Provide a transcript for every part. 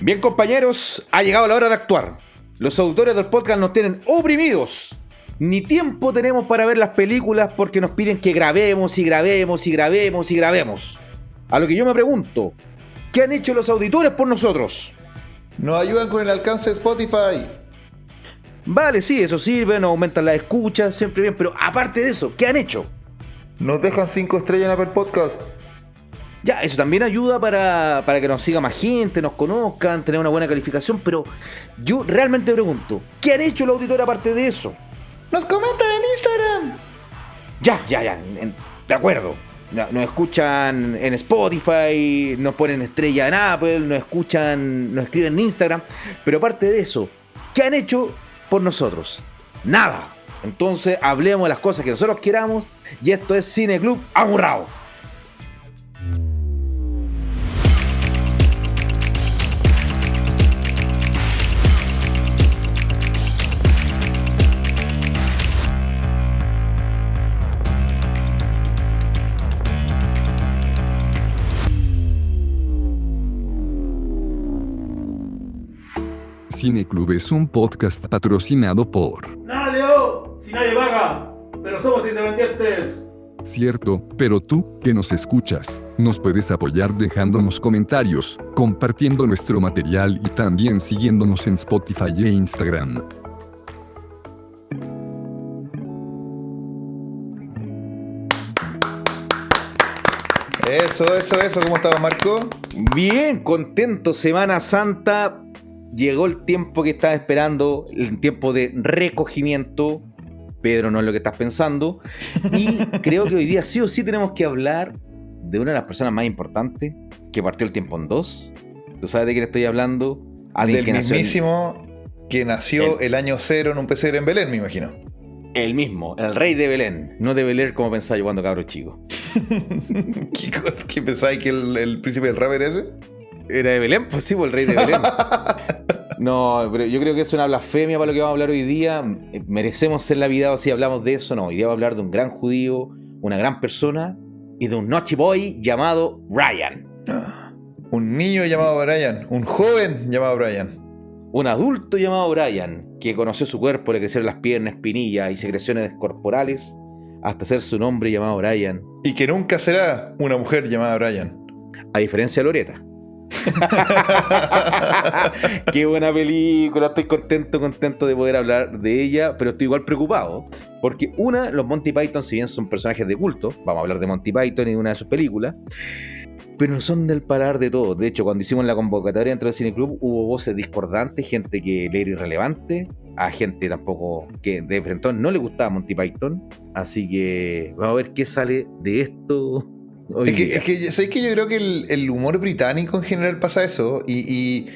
Bien, compañeros, ha llegado la hora de actuar. Los autores del podcast nos tienen oprimidos. Ni tiempo tenemos para ver las películas porque nos piden que grabemos y grabemos y grabemos y grabemos. A lo que yo me pregunto, ¿qué han hecho los auditores por nosotros? Nos ayudan con el alcance de Spotify. Vale, sí, eso sirve, nos aumentan las escuchas, siempre bien, pero aparte de eso, ¿qué han hecho? Nos dejan 5 estrellas en Apple Podcast. Ya, eso también ayuda para que nos siga más gente, nos conozcan, tener una buena calificación, pero yo realmente pregunto, ¿qué han hecho los auditores aparte de eso? ¡Nos comentan en Instagram! Ya, de acuerdo. Nos escuchan en Spotify, nos ponen estrella en Apple, nos escuchan, nos escriben en Instagram, pero aparte de eso, ¿qué han hecho por nosotros? Nada. Entonces hablemos de las cosas que nosotros queramos y esto es Cine Club Amurrao. Cine Club es un podcast patrocinado por... ¡Nadie! ¡Si nadie paga! ¡Pero somos independientes! Cierto, pero tú, que nos escuchas, nos puedes apoyar dejándonos comentarios, compartiendo nuestro material y también siguiéndonos en Spotify e Instagram. Eso. ¿Cómo estaba, Marco? Bien, contento, Semana Santa. Llegó el tiempo que estaba esperando, el tiempo de recogimiento. Pedro, no es lo que estás pensando. Y creo que hoy día sí o sí tenemos que hablar de una de las personas más importantes que partió el tiempo en dos. ¿Tú sabes de quién estoy hablando? Alguien Del que mismísimo que nació el año cero en un pesebre en Belén, me imagino. El mismo, el rey de Belén. No de Belén como pensaba yo cuando cabro chico. ¿Qué pensáis que el príncipe del rap era ese? ¿Era de Belén? Pues sí, pues el rey de Belén. No, pero yo creo que es una blasfemia para lo que vamos a hablar hoy día. Merecemos ser lapidados si hablamos de eso. No, hoy día vamos a hablar de un gran judío, una gran persona y de un naughty boy llamado Brian. Un niño llamado Brian, un joven llamado Brian. Un adulto llamado Brian, que conoció su cuerpo, le crecieron las piernas, espinillas y secreciones corporales, hasta hacerse un hombre llamado Brian. Y que nunca será una mujer llamada Brian. A diferencia de Loreta. Qué buena película, estoy contento de poder hablar de ella, pero estoy igual preocupado, porque los Monty Python, si bien son personajes de culto, vamos a hablar de Monty Python y de una de sus películas, pero no son del paladar de todos. De hecho, cuando hicimos la convocatoria dentro del Cine Club, hubo voces discordantes, gente que le era irrelevante, a gente tampoco que de frente no le gustaba Monty Python, así que vamos a ver qué sale de esto. Es que ¿sabes qué? Yo creo que el humor británico en general pasa eso. Y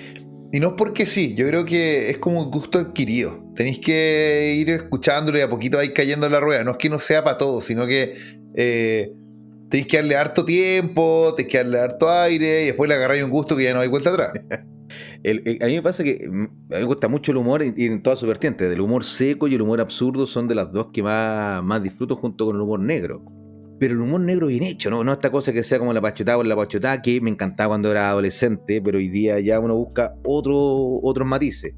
no es porque sí. Yo creo que es como un gusto adquirido. Tenéis que ir escuchándolo y a poquito vais cayendo en la rueda. No es que no sea para todos, sino que tenéis que darle harto tiempo, tenéis que darle harto aire y después le agarráis un gusto que ya no hay vuelta atrás. A mí me pasa que a mí me gusta mucho el humor y en todas sus vertientes. El humor seco y el humor absurdo son de las dos que más disfruto junto con el humor negro. Pero el humor negro bien hecho, ¿no? No esta cosa que sea como la pachotada o la pachotada, que me encantaba cuando era adolescente, pero hoy día ya uno busca otros matices.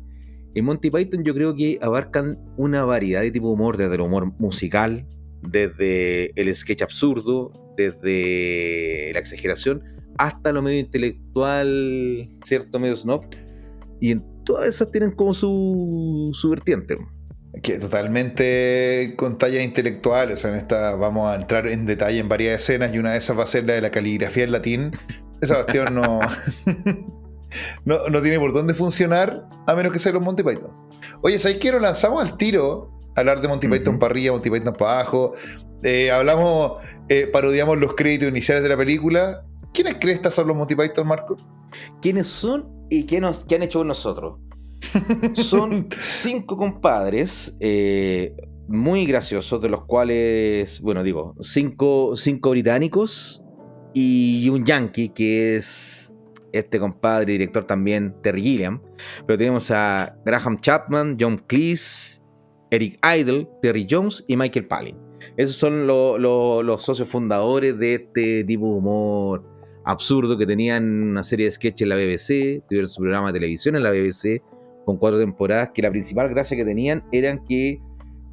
En Monty Python yo creo que abarcan una variedad de tipo de humor, desde el humor musical, desde el sketch absurdo, desde la exageración, hasta lo medio intelectual, cierto, medio snob. Y en todas esas tienen como su vertiente. Que totalmente con tallas intelectuales. O sea, en esta vamos a entrar en detalle en varias escenas y una de esas va a ser la de la caligrafía en latín. Esa cuestión no tiene por dónde funcionar a menos que sea los Monty Python. Oye, ¿sabes qué? Nos lanzamos al tiro a hablar de Monty Python para arriba, Monty Python para abajo. Parodiamos los créditos iniciales de la película. ¿Quiénes crees que son los Monty Python, Marco? ¿Quiénes son y qué han hecho con nosotros? Son 5 compadres muy graciosos, de los cuales, 5 británicos y un yankee, que es este compadre, director también, Terry Gilliam. Pero tenemos a Graham Chapman, John Cleese, Eric Idle, Terry Jones y Michael Palin. Esos son los socios fundadores de este tipo de humor absurdo, que tenían una serie de sketches en la BBC, tuvieron su programa de televisión en la BBC, con 4 temporadas, que la principal gracia que tenían eran que,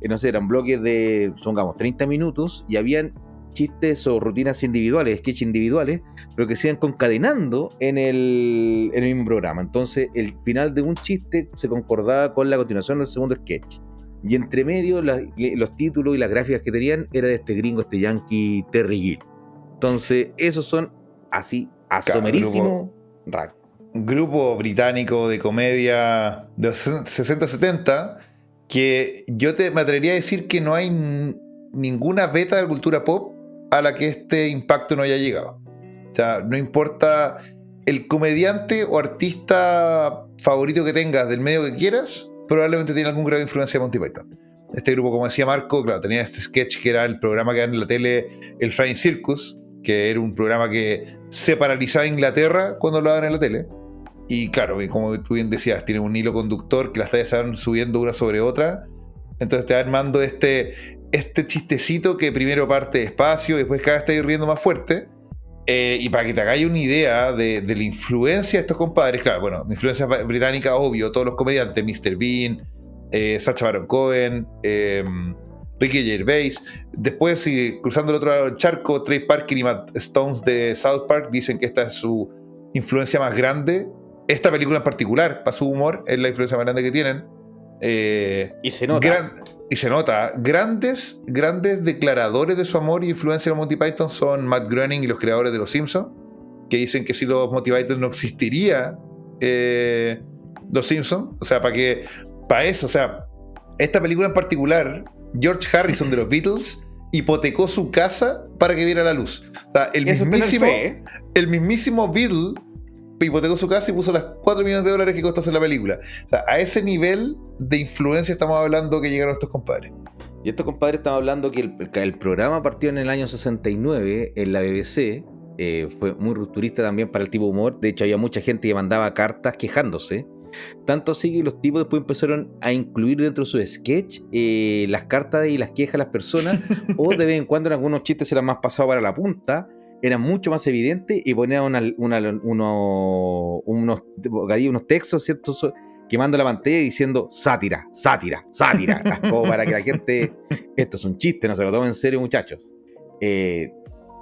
no sé, eran bloques de, supongamos, 30 minutos, y habían chistes o rutinas individuales, sketches individuales, pero que se iban concadenando en el mismo programa. Entonces, el final de un chiste se concordaba con la continuación del segundo sketch. Y entre medio, los títulos y las gráficas que tenían era de este gringo, este yankee Terry Gill. Entonces, esos son así, asomerísimo, raro. Grupo británico de comedia de los 60-70, que yo me atrevería a decir que no hay ninguna beta de la cultura pop a la que este impacto no haya llegado. O sea, no importa el comediante o artista favorito que tengas del medio que quieras, probablemente tiene algún grado de influencia de Monty Python. Este grupo, como decía Marco, claro, tenía este sketch que era el programa que dan en la tele, el Flying Circus, que era un programa que se paralizaba Inglaterra cuando lo daban en la tele. Y claro, como tú bien decías, tiene un hilo conductor que las tallas se van subiendo una sobre otra. Entonces te va armando este chistecito que primero parte despacio y después cada vez está riendo más fuerte. Y para que te hagáis una idea de la influencia de estos compadres, claro, bueno, influencia británica, obvio, todos los comediantes, Mr. Bean, Sacha Baron Cohen, Ricky Gervais. Después, cruzando el otro lado del charco, Trey Parker y Matt Stones de South Park dicen que esta es su influencia más grande. Esta película en particular, para su humor, es la influencia más grande que tienen. Y se nota. Y se nota. Grandes declaradores de su amor y influencia de los Monty Python son Matt Groening y los creadores de Los Simpsons, que dicen que si los Monty Python no existiría Los Simpsons. O sea, para eso, o sea, esta película en particular, George Harrison de los Beatles hipotecó su casa para que viera la luz. O sea, el mismísimo Beatle hipotecó su casa y puso las $4 millones que costó hacer la película. O sea, a ese nivel de influencia estamos hablando que llegaron estos compadres. Y estos compadres estamos hablando que el programa partió en el año 69 en la BBC. Fue muy rupturista también para el tipo de humor. De hecho, había mucha gente que mandaba cartas quejándose. Tanto así que los tipos después empezaron a incluir dentro de su sketch las cartas y las quejas de las personas, o de vez en cuando en algunos chistes eran más pasados para la punta, eran mucho más evidentes y ponían unos textos, ¿cierto?, quemando la pantalla diciendo sátira, como para que la gente, esto es un chiste, no se lo tomen en serio, muchachos.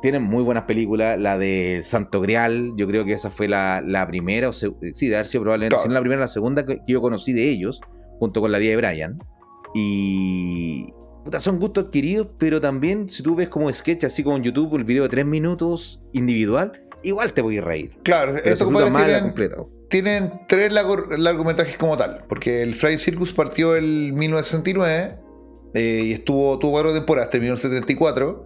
Tienen muy buenas películas. La de Santo Grial, yo creo que esa fue la primera, sí, de haber sido probablemente, si no la primera, la segunda que yo conocí de ellos, junto con La vida de Brian. Y son gustos adquiridos, pero también si tú ves como sketch, así como en YouTube, el video de 3 minutos individual, igual te voy a reír. Claro, estos compadres tienen 3 largometrajes como tal, porque el Flying Circus partió en 1969 y tuvo 4 temporadas, terminó en 74.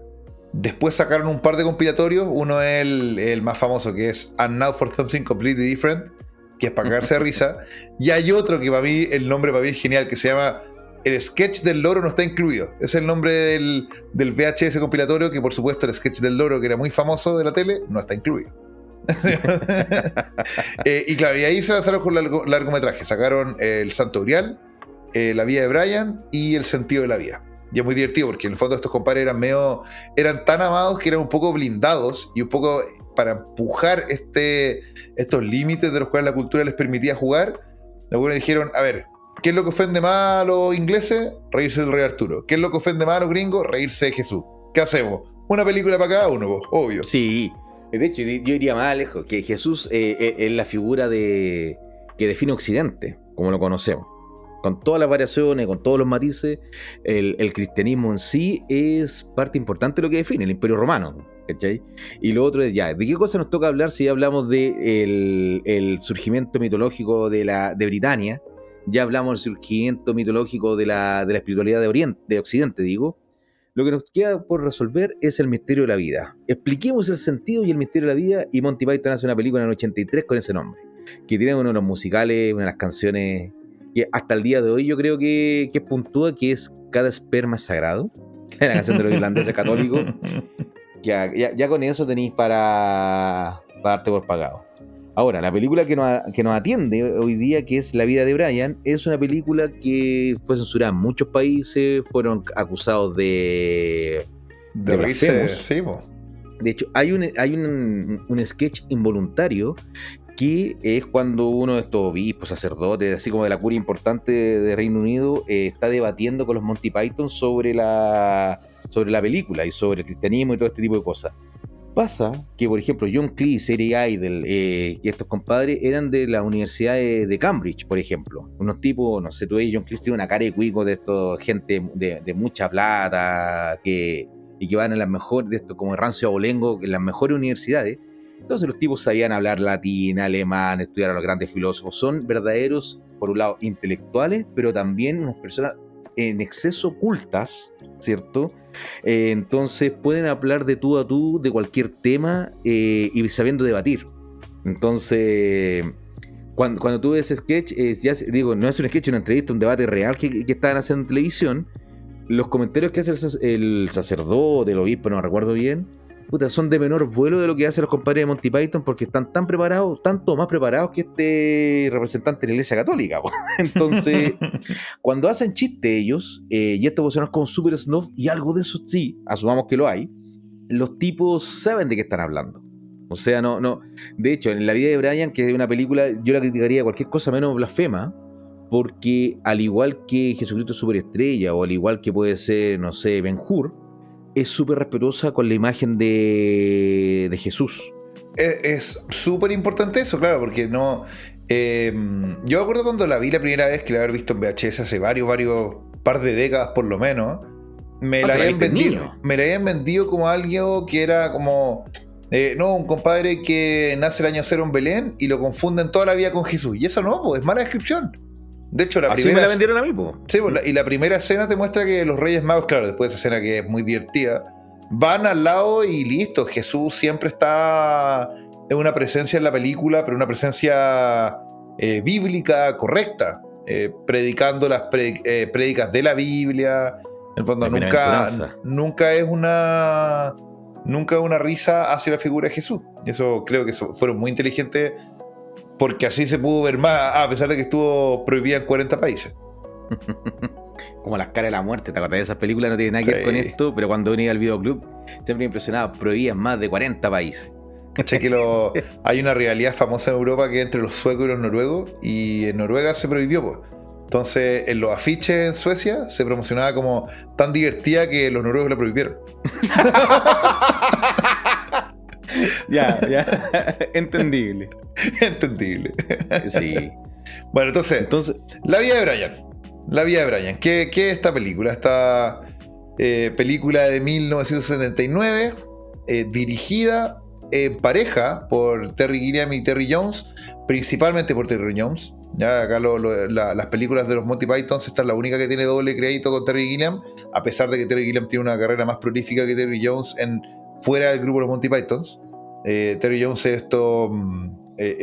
Después sacaron un par de compilatorios. Uno es el más famoso, que es And Now for Something Completely Different, que es para cagarse de risa. Y hay otro que para mí, el nombre para mí es genial, que se llama El Sketch del Loro no está incluido. Es el nombre del VHS compilatorio, que por supuesto el Sketch del Loro, que era muy famoso de la tele, no está incluido. Y claro, y ahí se lanzaron con largometrajes. Sacaron El Santo Grial, La vida de Brian y El sentido de la vida. Y es muy divertido porque en el fondo estos compadres eran tan amados que eran un poco blindados, y un poco para empujar estos límites de los cuales la cultura les permitía jugar. Algunos dijeron, a ver, ¿qué es lo que ofende más a los ingleses? Reírse del Rey Arturo. ¿Qué es lo que ofende más a los gringos? Reírse de Jesús. ¿Qué hacemos? Una película para cada uno, obvio. Sí, de hecho yo iría más lejos, que Jesús es la figura que define Occidente, como lo conocemos. Con todas las variaciones, con todos los matices, el cristianismo en sí es parte importante de lo que define el Imperio Romano, ¿cachai? Y lo otro es, ya, ¿de qué cosa nos toca hablar si ya hablamos de el surgimiento mitológico de Britania? Ya hablamos del surgimiento mitológico de la espiritualidad de Occidente, digo. Lo que nos queda por resolver es el misterio de la vida. Expliquemos el sentido y el misterio de la vida, y Monty Python hace una película en el 83 con ese nombre, que tiene uno de los musicales, una de las canciones que hasta el día de hoy yo creo que puntúa, que es Cada esperma es sagrado, la canción de los irlandeses católicos. Ya con eso tenéis para darte por pagado. Ahora, la película que nos atiende hoy día, que es La vida de Brian, es una película que fue censurada en muchos países, fueron acusados de blasfemos. Sí, De hecho, hay un sketch involuntario que es cuando uno de estos obispos, sacerdotes, así como de la curia importante de Reino Unido, está debatiendo con los Monty Python sobre la película y sobre el cristianismo y todo este tipo de cosas. Pasa que, por ejemplo, John Cleese, Eric Idle y estos compadres eran de la Universidad de Cambridge, por ejemplo. Unos tipos, no sé, tú ves, John Cleese tiene una cara de cuico de estos, gente de mucha plata, y que van a las mejores, de esto como Rancio Abolengo, en las mejores universidades. Entonces los tipos sabían hablar latín, alemán, estudiar a los grandes filósofos. Son verdaderos, por un lado, intelectuales, pero también unas personas en exceso cultas, ¿cierto? Entonces pueden hablar de tú a tú de cualquier tema y sabiendo debatir. Entonces, cuando tú ves ese sketch, digo, no es un sketch, es una entrevista, un debate real que estaban haciendo en televisión. Los comentarios que hace el sacerdote, el obispo, no recuerdo bien, son de menor vuelo de lo que hacen los compadres de Monty Python, porque están tan preparados, tanto más preparados que este representante de la Iglesia Católica. Entonces, cuando hacen chiste ellos, y esto puede sonar como super snob, y algo de eso sí, asumamos que lo hay, los tipos saben de qué están hablando. O sea, no. De hecho, en La vida de Brian, que es una película, yo la criticaría cualquier cosa menos blasfema, porque al igual que Jesucristo Superestrella, o al igual que puede ser, no sé, Ben-Hur, es súper respetuosa con la imagen de Jesús. Es súper importante eso, claro, porque no... yo me acuerdo cuando la vi la primera vez, que la había visto en VHS hace varios par de décadas por lo menos, me la habían vendido como algo que era como... un compadre que nace el año 0 en Belén y lo confunden toda la vida con Jesús. Y eso no, pues es mala descripción. De hecho, así me la vendieron a mí, po. Sí, y la primera escena te muestra que los Reyes Magos, claro, después de esa escena que es muy divertida, van al lado y listo. Jesús siempre está en una presencia en la película, pero una presencia bíblica correcta, predicando las prédicas de la Biblia. En el fondo, nunca es una risa hacia la figura de Jesús. Y eso creo que fueron muy inteligentes, porque así se pudo ver más, a pesar de que estuvo prohibida en 40 países. Como Las caras de la muerte, ¿te acordás de esas películas? No tiene nada que ver con esto, pero cuando venía al videoclub siempre me impresionaba, prohibían más de 40 países. ¿Cachai? Que hay una rivalidad famosa en Europa que es entre los suecos y los noruegos, y en Noruega se prohibió, pues. Entonces, en los afiches en Suecia se promocionaba como tan divertida que los noruegos la prohibieron. Ya. Entendible. Sí. Bueno, entonces, La vida de Brian. La vida de Brian. ¿Qué es esta película? Esta película de 1979, dirigida en pareja por Terry Gilliam y Terry Jones, principalmente por Terry Jones. Ya acá las películas de los Monty Python, esta es la única que tiene doble crédito con Terry Gilliam, a pesar de que Terry Gilliam tiene una carrera más prolífica que Terry Jones fuera del grupo de los Monty Pythons. Terry Jones es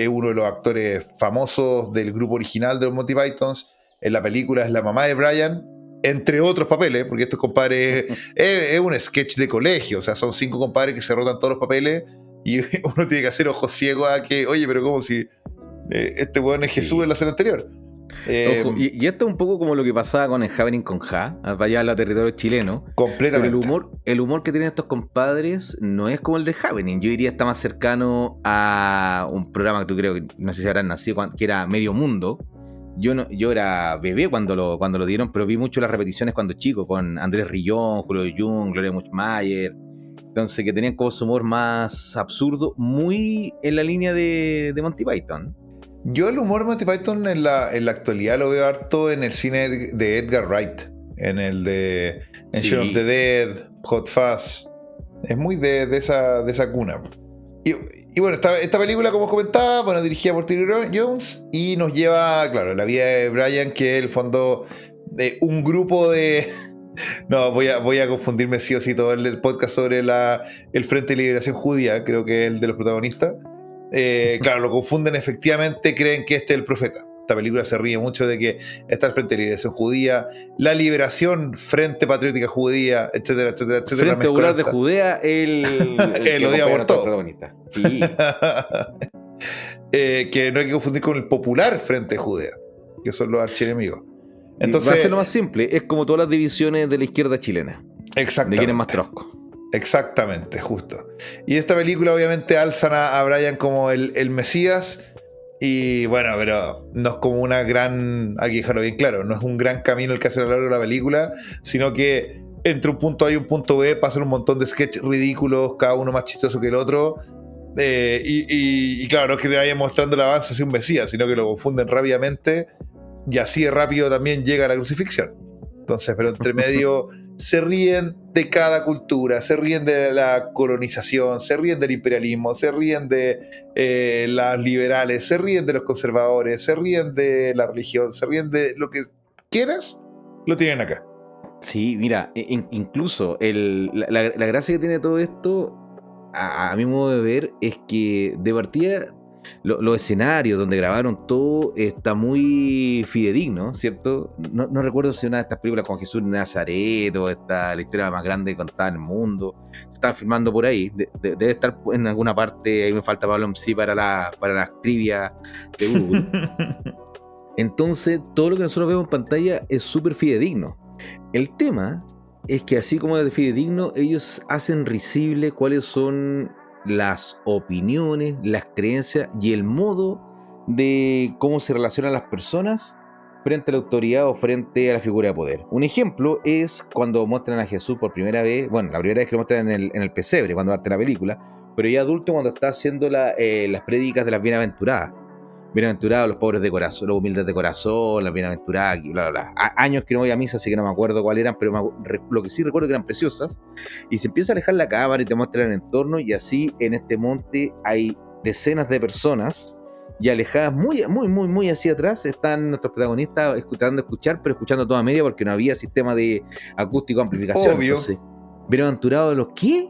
uno de los actores famosos del grupo original de los Monty Pythons. En la película es la mamá de Brian, entre otros papeles, porque estos compadres es un sketch de colegio, o sea, son 5 compadres que se rotan todos los papeles y uno tiene que hacer ojos ciegos a que, oye, pero como si este weón es Jesús en la escena anterior. Ojo, y esto es un poco como lo que pasaba con el Happening con Ja, para allá al territorio chileno. Completamente. Pero el humor que tienen estos compadres no es como el de Happening. Yo diría está más cercano a un programa que tú creo que no sé si habrán nacido, que era Medio Mundo. Yo era bebé cuando lo dieron, pero vi mucho las repeticiones cuando chico, con Andrés Rillón, Julio Jung, Gloria Muchmayer. Entonces, que tenían como su humor más absurdo, muy en la línea de Monty Python. Yo el humor de Monty Python en la actualidad lo veo harto en el cine de Edgar Wright, en el de Shaun of the Dead, Hot Fuzz. Es muy de esa cuna. Y bueno, esta película, como os comentaba, dirigida por Terry Jones, y nos lleva, claro, la vida de Brian, que es el fondo de un grupo de... No, voy a confundirme sí o sí todo el podcast sobre el Frente de Liberación Judía, creo que es el de los protagonistas. Claro, lo confunden, efectivamente creen que este es el profeta. Esta película se ríe mucho de que está el Frente de Liberación Judía, la Liberación, Frente Patriótica Judía, etcétera, etcétera, etcétera. Frente Popular de Judea, el odia por todo. Protagonista. Sí. Que no hay que confundir con el Popular Frente de Judea, que son los archienemigos. Entonces, va a ser lo más simple, es como todas las divisiones de la izquierda chilena. Exactamente. De quién es más trosco. Exactamente, justo. Y esta película obviamente alzan a Brian como el Mesías. Y bueno, pero no es como una gran... Hay que dejarlo bien claro, no es un gran camino el que hace a lo largo de la película, sino que entre un punto A y un punto B pasan un montón de sketches ridículos, cada uno más chistoso que el otro. Y claro, no es que te vayan mostrando el avance hacia un Mesías, sino que lo confunden rápidamente y así de rápido también llega a la crucifixión. Entonces, pero entre medio se ríen de cada cultura, se ríen de la colonización, se ríen del imperialismo, se ríen de las liberales, se ríen de los conservadores, se ríen de la religión, se ríen de lo que quieras, lo tienen acá. Sí, mira, incluso la gracia que tiene todo esto, a mi modo de ver, es que de partida los escenarios donde grabaron todo está muy fidedigno, ¿cierto? No recuerdo si una de estas películas con Jesús de Nazaret o esta la historia más grande contada en el mundo se están filmando por ahí. Debe estar en alguna parte. Ahí me falta Pablo MC para las trivias de Google. Entonces, todo lo que nosotros vemos en pantalla es súper fidedigno. El tema es que así como es fidedigno, ellos hacen risible cuáles son las opiniones, las creencias y el modo de cómo se relacionan las personas frente a la autoridad o frente a la figura de poder. Un ejemplo es cuando muestran a Jesús por primera vez, bueno, la primera vez que lo muestran en el pesebre, cuando parte la película, pero ya adulto cuando está haciendo las prédicas de las bienaventuradas. Bienaventurados los pobres de corazón, los humildes de corazón, las bienaventuradas, bla, bla, bla. Años que no voy a misa, así que no me acuerdo cuáles eran, pero lo que sí recuerdo que eran preciosas. Y se empieza a alejar la cámara y te muestra el entorno, y así en este monte hay decenas de personas, y alejadas muy hacia atrás están nuestros protagonistas pero escuchando toda media porque no había sistema de acústico amplificación. Obvio. Entonces, bienaventurados los ¿qué?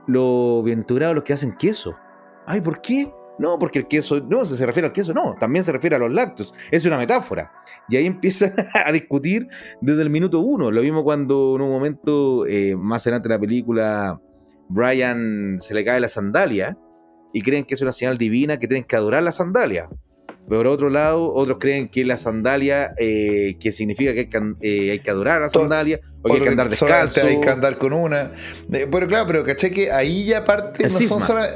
Los bienaventurados los que hacen queso. Ay, ¿por qué? No, porque el queso, no, se refiere al queso, no, también se refiere a los lácteos, es una metáfora. Y ahí empiezan a discutir desde el minuto 1. Lo mismo cuando en un momento, más adelante en la película, Brian se le cae la sandalia y creen que es una señal divina, que tienen que adorar la sandalia. Pero por otro lado, otros creen que la sandalia, que significa que hay que adorar la sandalia, o que hay que andar descalzo. Hay que andar con una. Pero claro, pero caché que ahí ya parte,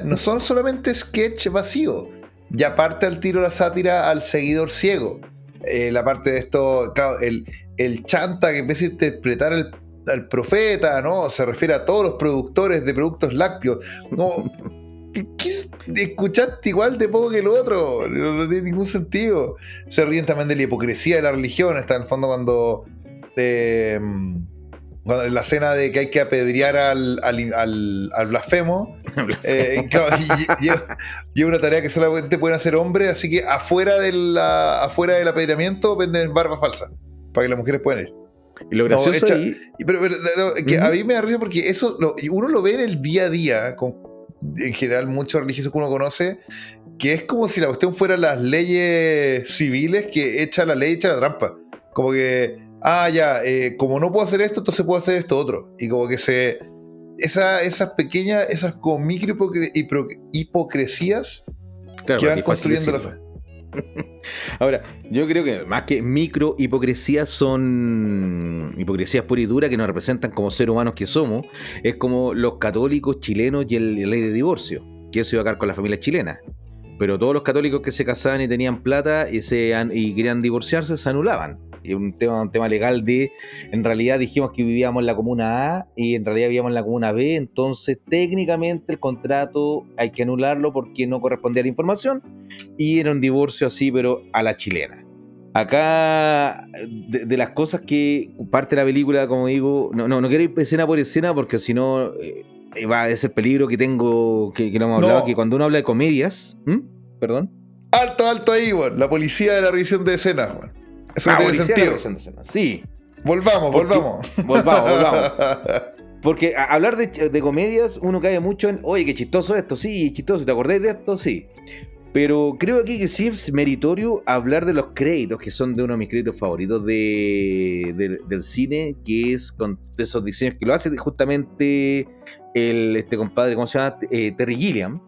no son solamente sketch vacío. Ya parte al tiro la sátira al seguidor ciego. La parte de esto, claro, el chanta que empieza a interpretar al profeta, ¿no? Se refiere a todos los productores de productos lácteos. No. ¿Qué? Escuchaste igual de poco que el otro, no tiene ningún sentido. Se ríen también de la hipocresía de la religión. Está en el fondo cuando en la escena de que hay que apedrear al blasfemo. Claro, y una tarea que solamente pueden hacer hombres, así que afuera del apedreamiento venden barba falsa para que las mujeres puedan ir. Y lo gracioso pero que a mí me da risa porque eso uno lo ve en el día a día en general muchos religiosos que uno conoce, que es como si la cuestión fuera las leyes civiles, que echa la ley, echa la trampa. Como que, como no puedo hacer esto, entonces puedo hacer esto otro. Y como que esas pequeñas, esas como micro hipocresías, claro, que van construyendo la fe. Ahora, yo creo que más que micro hipocresías son hipocresías pura y dura que nos representan como seres humanos que somos. Es como los católicos chilenos y la ley de divorcio, que eso iba a acabar con las familias chilenas. Pero todos los católicos que se casaban y tenían plata y querían divorciarse se anulaban. Y un tema legal en realidad dijimos que vivíamos en la comuna A y en realidad vivíamos en la comuna B, entonces técnicamente el contrato hay que anularlo porque no correspondía a la información, y era un divorcio así, pero a la chilena. Acá, de las cosas que parte de la película, como digo, no quiero ir escena por escena porque si no va a ser peligro que tengo, que no hemos hablado, que cuando uno habla de comedias, ¿perdón? Alto ahí, bueno, la policía de la revisión de escenas, bueno. Eso no tiene sentido. Sí. Volvamos. Porque hablar de comedias, uno cae mucho en, oye, qué chistoso esto, sí, chistoso, ¿te acordáis de esto? Sí. Pero creo aquí que sí es meritorio hablar de los créditos, que son de uno de mis créditos favoritos del cine, que es con esos diseños que lo hace justamente este compadre, ¿cómo se llama? Terry Gilliam,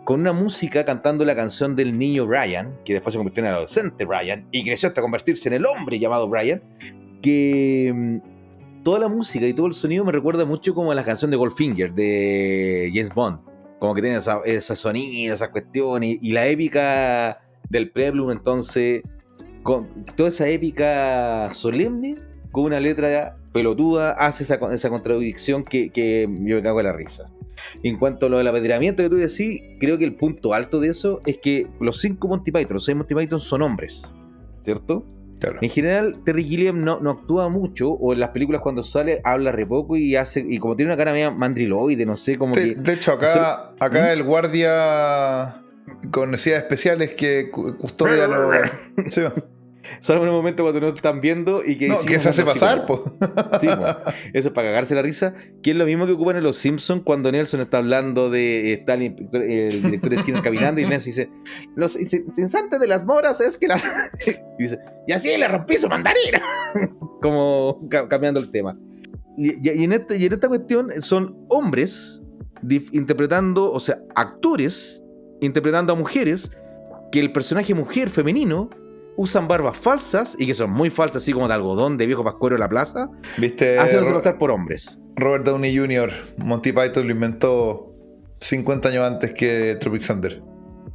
con una música cantando la canción del niño Brian, que después se convirtió en el adolescente Brian, y creció hasta convertirse en el hombre llamado Brian, que toda la música y todo el sonido me recuerda mucho como a la canción de Goldfinger de James Bond. Como que tiene esa sonido, esa cuestión y la épica del Prelude, entonces, con toda esa épica solemne, con una letra pelotuda, hace esa contradicción que yo me cago en la risa. En cuanto a lo del apedreamiento que tú decís, creo que el punto alto de eso es que los 5 Monty Python, los 6 Monty Python son hombres, ¿cierto? Claro. En general, Terry Gilliam no actúa mucho, o en las películas cuando sale habla re poco y como tiene una cara media mandriloide, no sé, como que... De hecho, acá el guardia con necesidades especiales que custodia los... Sí, Solo en un momento cuando no están viendo y que... no, que se hace pasar, pues. Sí, pues. Eso es para cagarse la risa. Que es lo mismo que ocupan en Los Simpsons cuando Nelson está hablando de... Está el director de Skinner caminando y Nelson dice: los incesantes de las moras es que las... y dice: y así le rompí su mandarina. Como cambiando el tema. Y en esta cuestión son hombres interpretando, o sea, actores interpretando a mujeres, que el personaje mujer femenino usan barbas falsas y que son muy falsas, así como de algodón de viejo pascuero en la plaza, ¿viste? haciéndose pasar por hombres. Robert Downey Jr., Monty Python lo inventó 50 años antes que Tropic Thunder.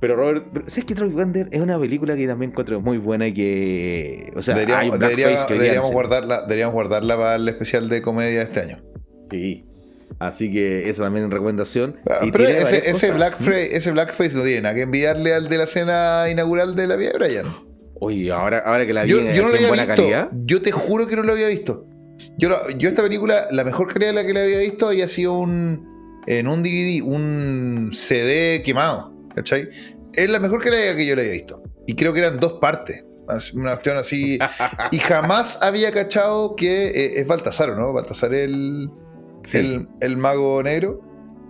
Pero ¿sabes que Tropic Thunder es una película que también encuentro muy buena y que... O sea, deberíamos guardarla para el especial de comedia de este año. Sí. Así que esa también es recomendación. Pero ese blackface no tiene nada que envidiarle al de la escena inaugural de La Vida de Brian. Oye, ahora que la vi yo no lo en había buena visto. calidad. Yo te juro que no lo había visto. Yo esta película, la mejor calidad de la que la había visto había sido en un DVD, un CD quemado, ¿cachai? Es la mejor calidad que yo la había visto. Y creo que eran 2 partes. Una cuestión así. Y jamás había cachado que es Baltasar, ¿no? Baltasar el mago negro.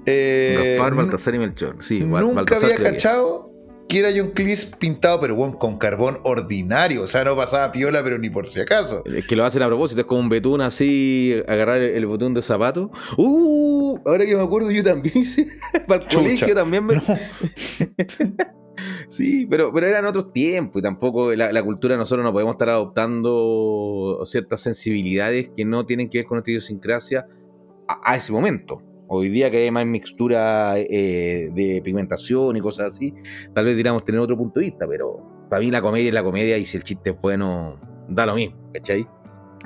Gaspar, Baltasar y Melchor. Sí, nunca Baltasar había cachado que era John Cleese pintado, pero bueno, con carbón ordinario. O sea, no pasaba piola, pero ni por si acaso. Es que lo hacen a propósito, es como un betún así, agarrar el botón de zapato. Ahora que me acuerdo, yo también hice. Para el colegio también me. No. Sí, pero eran otros tiempos y tampoco la cultura, nosotros no podemos estar adoptando ciertas sensibilidades que no tienen que ver con nuestra idiosincrasia a ese momento. Hoy día que hay más mixtura de pigmentación y cosas así, tal vez diríamos tener otro punto de vista, pero para mí la comedia es la comedia y si el chiste es bueno, da lo mismo, ¿cachai?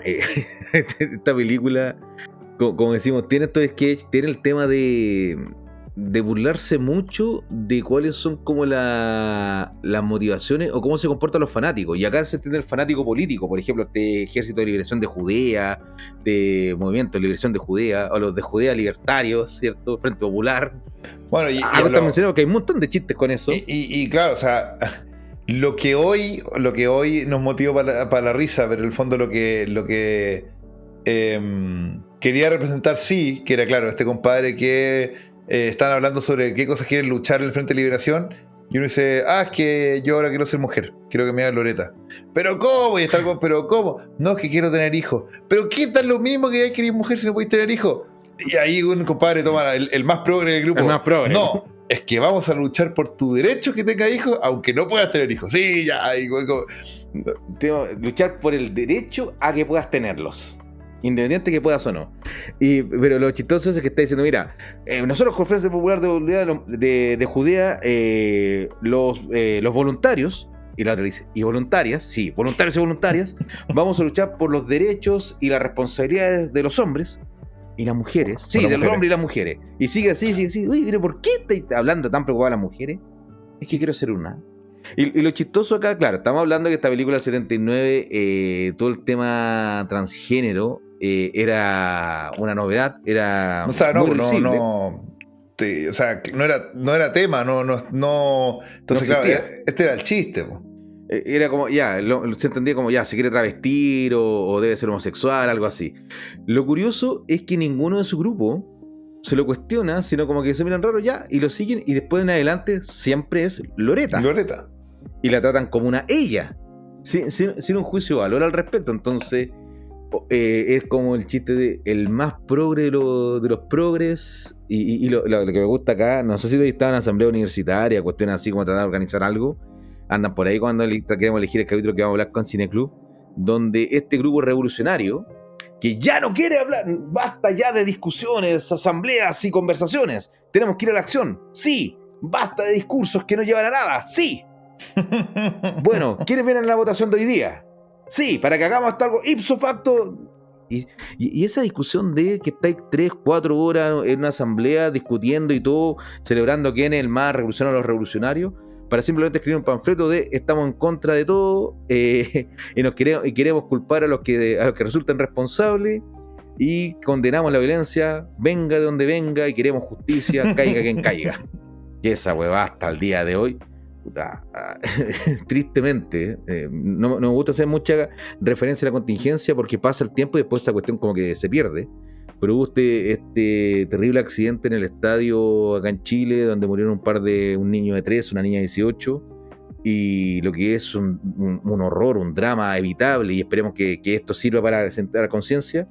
Esta película, como decimos, tiene estos sketches, tiene el tema de burlarse mucho de cuáles son como las motivaciones o cómo se comportan los fanáticos. Y acá se entiende el fanático político, por ejemplo, este Ejército de Liberación de Judea, de Movimiento de Liberación de Judea, o los de Judea libertarios, ¿cierto? Frente Popular. Bueno, acá está mencionado que hay un montón de chistes con eso. Y claro, o sea, lo que hoy nos motiva para la risa, pero en el fondo lo que quería representar, sí, que era claro, este compadre que están hablando sobre qué cosas quieren luchar en el Frente de Liberación, y uno dice: es que yo ahora quiero ser mujer, quiero que me haga Loreta. ¿Pero cómo? Y está algo, ¿pero cómo? No, es que quiero tener hijos. ¿Pero qué tal lo mismo que hay que ir mujer si no podéis tener hijos? Y ahí un compadre toma el más progre del grupo. El más progre. No, es que vamos a luchar por tu derecho que tenga hijos, aunque no puedas tener hijos. Sí, ya. Luchar por el derecho a que puedas tenerlos, independiente que puedas o no. Pero lo chistoso es que está diciendo: mira, nosotros con Frente Popular de Judea, los voluntarios, y la otra dice, y voluntarias, sí, voluntarios y voluntarias, vamos a luchar por los derechos y las responsabilidades de los hombres y las mujeres. Sí, del hombre y las mujeres. Y sigue así. Uy, pero ¿por qué estáis hablando tan preocupado de las mujeres? Es que quiero ser una. Y lo chistoso acá, claro, estamos hablando de que esta película del 79, todo el tema transgénero era una novedad, era o sea, muy risible. O sea, no era tema, no. Entonces, no claro, este era el chiste, po. Era como, se entendía como, se quiere travestir o debe ser homosexual, algo así. Lo curioso es que ninguno de su grupo se lo cuestiona, sino como que se miran raro y lo siguen, y después en adelante siempre es Loreta. Y la tratan como una ella, sin un juicio de valor al respecto. Entonces es como el chiste de el más progre de los progres. Y lo que me gusta acá, no sé si estaban en asamblea universitaria, cuestiones así como tratar de organizar algo, andan por ahí cuando queremos elegir el capítulo que vamos a hablar con Cineclub, donde este grupo revolucionario, que ya no quiere hablar. Basta ya de discusiones, asambleas y conversaciones. Tenemos que ir a la acción. Sí. Basta de discursos que no llevan a nada. Sí. Bueno, ¿quiénes vienen a la votación de hoy día? Sí, para que hagamos hasta algo ipso facto. Y esa discusión de que estáis 3, 4 horas en una asamblea discutiendo y todo, celebrando quién es el más revolucionario de los revolucionarios, para simplemente escribir un panfleto de estamos en contra de todo y queremos culpar a los que resulten responsables y condenamos la violencia, venga de donde venga, y queremos justicia, caiga quien caiga. Y esa huevada hasta el día de hoy, puta, tristemente, no me gusta hacer mucha referencia a la contingencia porque pasa el tiempo y después esa cuestión como que se pierde. Pero hubo este terrible accidente en el estadio acá en Chile, donde murieron un niño de 3, una niña de 18, y lo que es un horror, un drama evitable, y esperemos que esto sirva para sentar conciencia.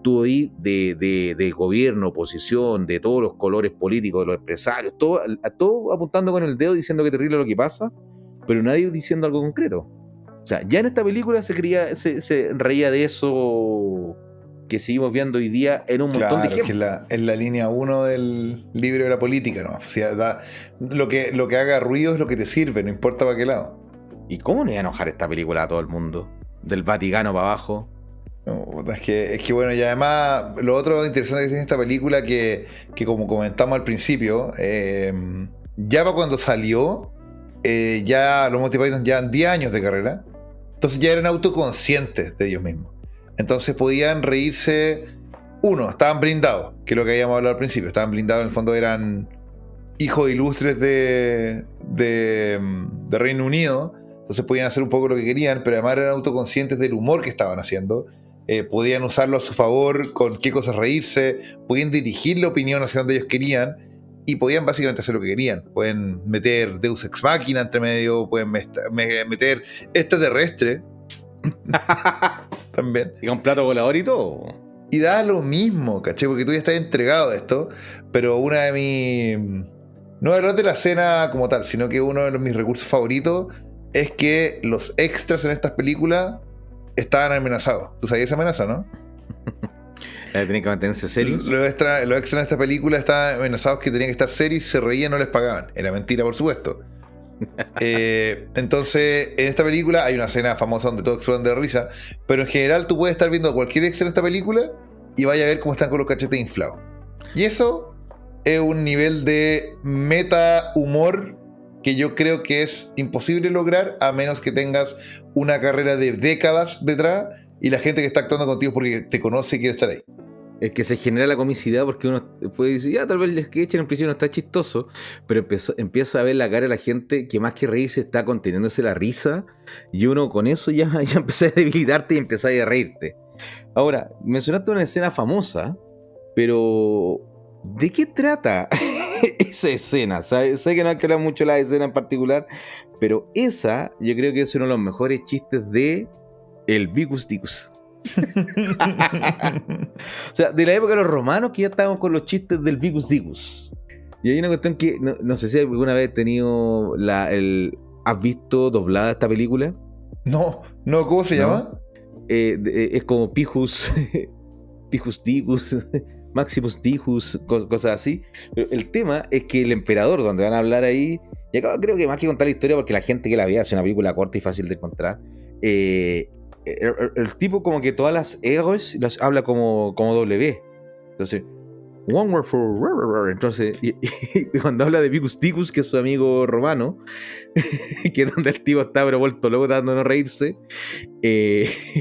Tuvo ahí de gobierno, oposición, de todos los colores políticos, de los empresarios, todo apuntando con el dedo diciendo que terrible lo que pasa, pero nadie diciendo algo concreto. O sea, ya en esta película se reía de eso que seguimos viendo hoy día en un montón de ejemplos. Claro, que es la línea 1 del libro de la política, ¿no? O sea, lo que haga ruido es lo que te sirve, no importa para qué lado. ¿Y cómo no iba a enojar esta película a todo el mundo? Del Vaticano para abajo. No, es que bueno, y además lo otro interesante que tiene esta película que como comentamos al principio, ya para cuando salió, ya los Monty Python ya 10 años de carrera, entonces ya eran autoconscientes de ellos mismos. Entonces podían reírse. Uno, estaban blindados, que es lo que habíamos hablado al principio. Estaban blindados, en el fondo eran hijos ilustres de Reino Unido. Entonces podían hacer un poco lo que querían, pero además eran autoconscientes del humor que estaban haciendo. Podían usarlo a su favor, con qué cosas reírse. Podían dirigir la opinión hacia donde ellos querían. Y podían básicamente hacer lo que querían. Pueden meter Deus Ex Machina entre medio. Pueden meter extraterrestre. También. Y con plato volador y todo. Y da lo mismo, ¿cachai? Porque tú ya estás entregado a esto. Pero una de mis... No hablar de la escena como tal, sino que uno de mis recursos favoritos es que los extras en estas películas estaban amenazados. ¿Tú sabías esa amenaza, no? Tenían que mantenerse serios. Los extras en esta película estaban amenazados que tenían que estar serios, se reían, no les pagaban. Era mentira, por supuesto. Entonces, en esta película hay una escena famosa donde todos explotan de risa, pero en general tú puedes estar viendo cualquier extra en esta película y vaya a ver cómo están con los cachetes inflados. Y eso es un nivel de meta humor que yo creo que es imposible lograr a menos que tengas una carrera de décadas detrás y la gente que está actuando contigo porque te conoce y quiere estar ahí. Es que se genera la comicidad porque uno puede decir, ya tal vez el sketch en principio no está chistoso, pero empieza a ver la cara de la gente que más que reírse está conteniéndose la risa, y uno con eso ya empieza a debilitarte y empieza a reírte. Ahora, mencionaste una escena famosa, pero ¿de qué trata esa escena? Sé que no hay que hablar mucho de la escena en particular, pero esa yo creo que es uno de los mejores chistes de el Vicus Dicus. O sea, de la época de los romanos que ya estábamos con los chistes del Vicus Dicus. Y hay una cuestión que no sé si alguna vez has tenido ¿has visto doblada esta película? No, ¿cómo se llama? Es como Pijus Dicus, Maximus Dicus, cosas así. Pero el tema es que el emperador, donde van a hablar ahí, y acá creo que más que contar la historia, porque la gente que la vea hace una película corta y fácil de encontrar, el tipo como que todas las egos las habla como W. Entonces, one word for... Entonces, y cuando habla de Vicus Dicus, que es su amigo romano, que es donde el tipo está pero vuelto loco tratando de no reírse,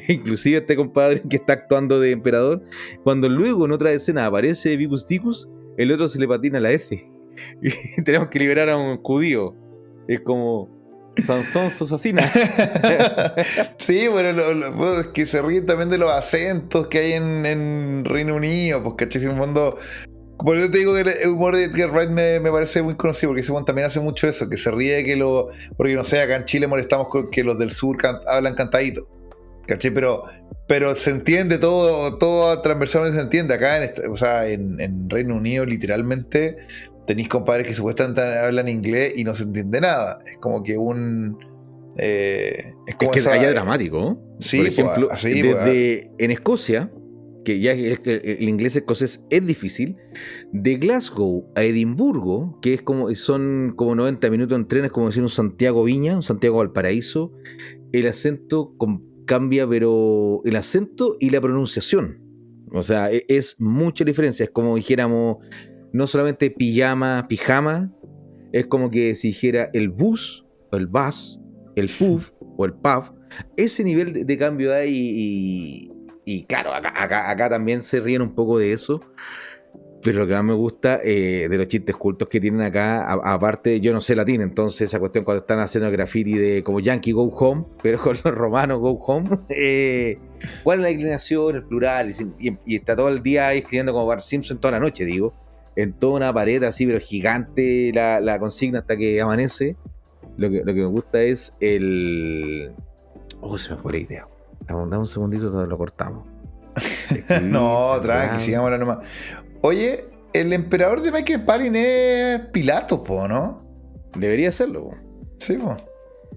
inclusive este compadre que está actuando de emperador, cuando luego en otra escena aparece Vicus Dicus, el otro se le patina la F. Y tenemos que liberar a un judío. Es como... Sansón Sosacina. Sí, bueno, es que se ríen también de los acentos que hay en Reino Unido, pues caché, en un mundo. Por eso te digo que el humor de Edgar Wright me parece muy conocido, porque ese one también hace mucho eso, que se ríe de que porque no sé, acá en Chile molestamos con que los del sur hablan cantadito, caché, pero se entiende todo transversalmente se entiende. Acá en Reino Unido literalmente tenéis compadres que supuestamente hablan inglés y no se entiende nada. Es como que es que allá es dramático. Sí, por ejemplo, pues, así, en Escocia, que ya el inglés escocés es difícil, de Glasgow a Edimburgo, que es son como 90 minutos en tren, es como decir un Santiago Viña, un Santiago Valparaíso, el acento cambia, pero el acento y la pronunciación. O sea, es mucha diferencia. Es como dijéramos, no solamente pijama, es como que si dijera el bus, o el bus, el pub o el pub. Ese nivel de cambio hay y claro, acá también se ríen un poco de eso. Pero lo que más me gusta de los chistes cultos que tienen acá, aparte, yo no sé latín, entonces esa cuestión cuando están haciendo el graffiti de como Yankee Go Home, pero con los romanos Go Home, ¿cuál es la declinación, el plural? Y está todo el día ahí escribiendo como Bart Simpson toda la noche, digo, en toda una pared así, pero gigante la consigna hasta que amanece. Lo que me gusta es el... Oh, se me fue la idea. Dame un segundito, lo cortamos. No, tranqui, sigámosla nomás. Oye, el emperador de Michael Palin es Pilato, po, ¿no? Debería serlo, po. Sí, po.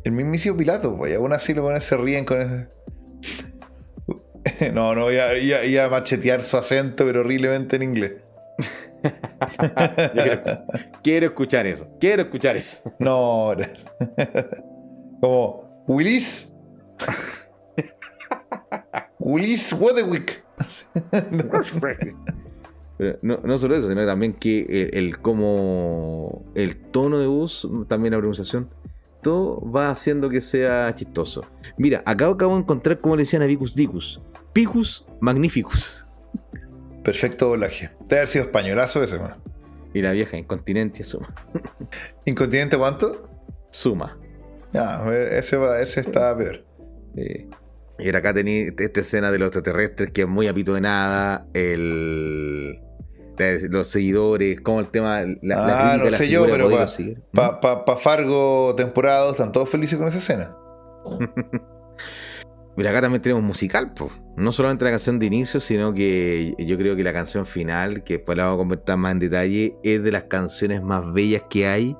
El mismísimo Pilato, po. Y aún así los buenos se ríen con ese. No, iba a machetear su acento, pero horriblemente en inglés. Quiero escuchar eso. No, como Willis Weatherwick. Pero no solo eso, sino también que el tono de voz, también la pronunciación, todo va haciendo que sea chistoso. Mira, acabo de encontrar cómo le decían a Vicus Dicus. Picus Magnificus. Perfecto doblaje. Debe haber sido españolazo ese, man. Y la vieja, incontinencia, suma. ¿Incontinente cuánto? Suma. Ah, ese estaba peor. Y ahora acá tenéis esta escena de los extraterrestres que es muy a pito de nada. Los seguidores, como el tema. La crítica, no sé yo, pero para Fargo temporada 2 están todos felices con esa escena. Mira, acá también tenemos musical, pues. No solamente la canción de inicio, sino que yo creo que la canción final, que después la vamos a comentar más en detalle, es de las canciones más bellas que hay.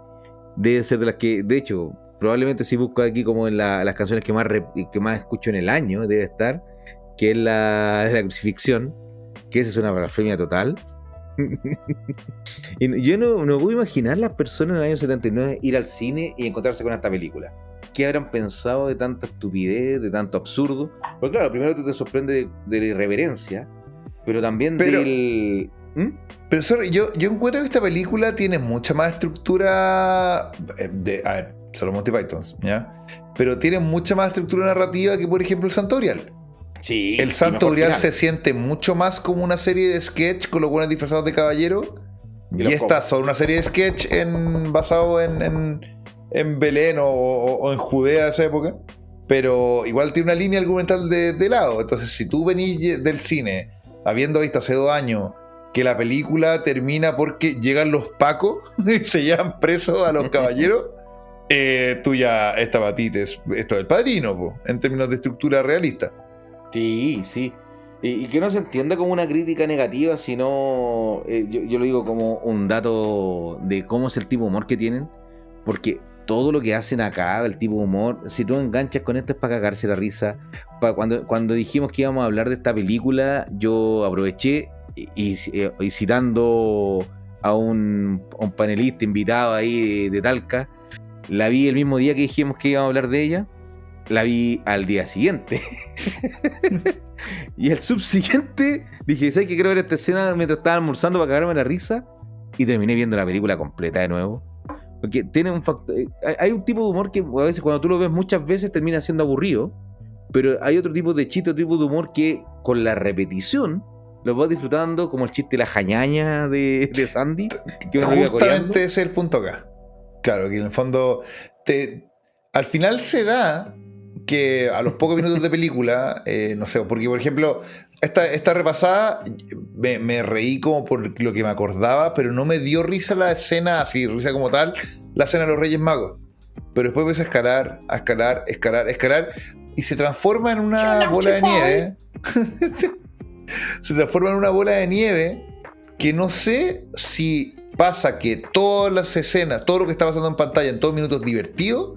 Debe ser de las que, de hecho, probablemente si busco aquí como en las canciones que más escucho en el año, debe estar, que es la de la crucifixión, que esa es una blasfemia total. Y yo no puedo imaginar las personas en el año 79 ir al cine y encontrarse con esta película. ¿Qué habrán pensado de tanta estupidez, de tanto absurdo? Porque claro, primero te sorprende de la irreverencia, pero también del... Pero sorry, yo encuentro que esta película tiene mucha más estructura son los Monty Pythons, ¿ya? Pero tiene mucha más estructura narrativa que, por ejemplo, el Santo Grial. Sí, el Santo Grial se siente mucho más como una serie de sketch con los buenos disfrazados de caballero. Y esta son una serie de sketch basado en Belén o en Judea de esa época. Pero igual tiene una línea argumental de lado. Entonces, si tú venís del cine habiendo visto hace 2 años que la película termina porque llegan los pacos y se llevan presos a los caballeros, tú ya esta batites esto del Padrino, po, en términos de estructura realista. Sí. Y que no se entienda como una crítica negativa, sino yo lo digo como un dato de cómo es el tipo de humor que tienen, porque todo lo que hacen acá, el tipo de humor, si tú enganchas con esto es para cagarse la risa. Cuando dijimos que íbamos a hablar de esta película, yo aproveché y citando a un panelista invitado ahí de Talca, la vi el mismo día que dijimos que íbamos a hablar de ella, la vi al día siguiente. Y al subsiguiente dije, ¿sabes qué? Quiero ver esta escena mientras estaba almorzando para cagarme la risa, y terminé viendo la película completa de nuevo. Porque tiene un factor, hay un tipo de humor que a veces cuando tú lo ves muchas veces termina siendo aburrido, pero hay otro tipo de chiste, otro tipo de humor que con la repetición los vas disfrutando, como el chiste de la jañaña de Sandy, que justamente ese es el punto acá. Claro, que en el fondo al final se da que a los pocos minutos de película, no sé, porque por ejemplo esta repasada me reí como por lo que me acordaba, pero no me dio risa la escena así, risa como tal, la escena de los Reyes Magos. Pero después ves a escalar y se transforma en una bola de nieve. Se transforma en una bola de nieve que no sé si pasa que todas las escenas, todo lo que está pasando en pantalla en todos minutos divertido,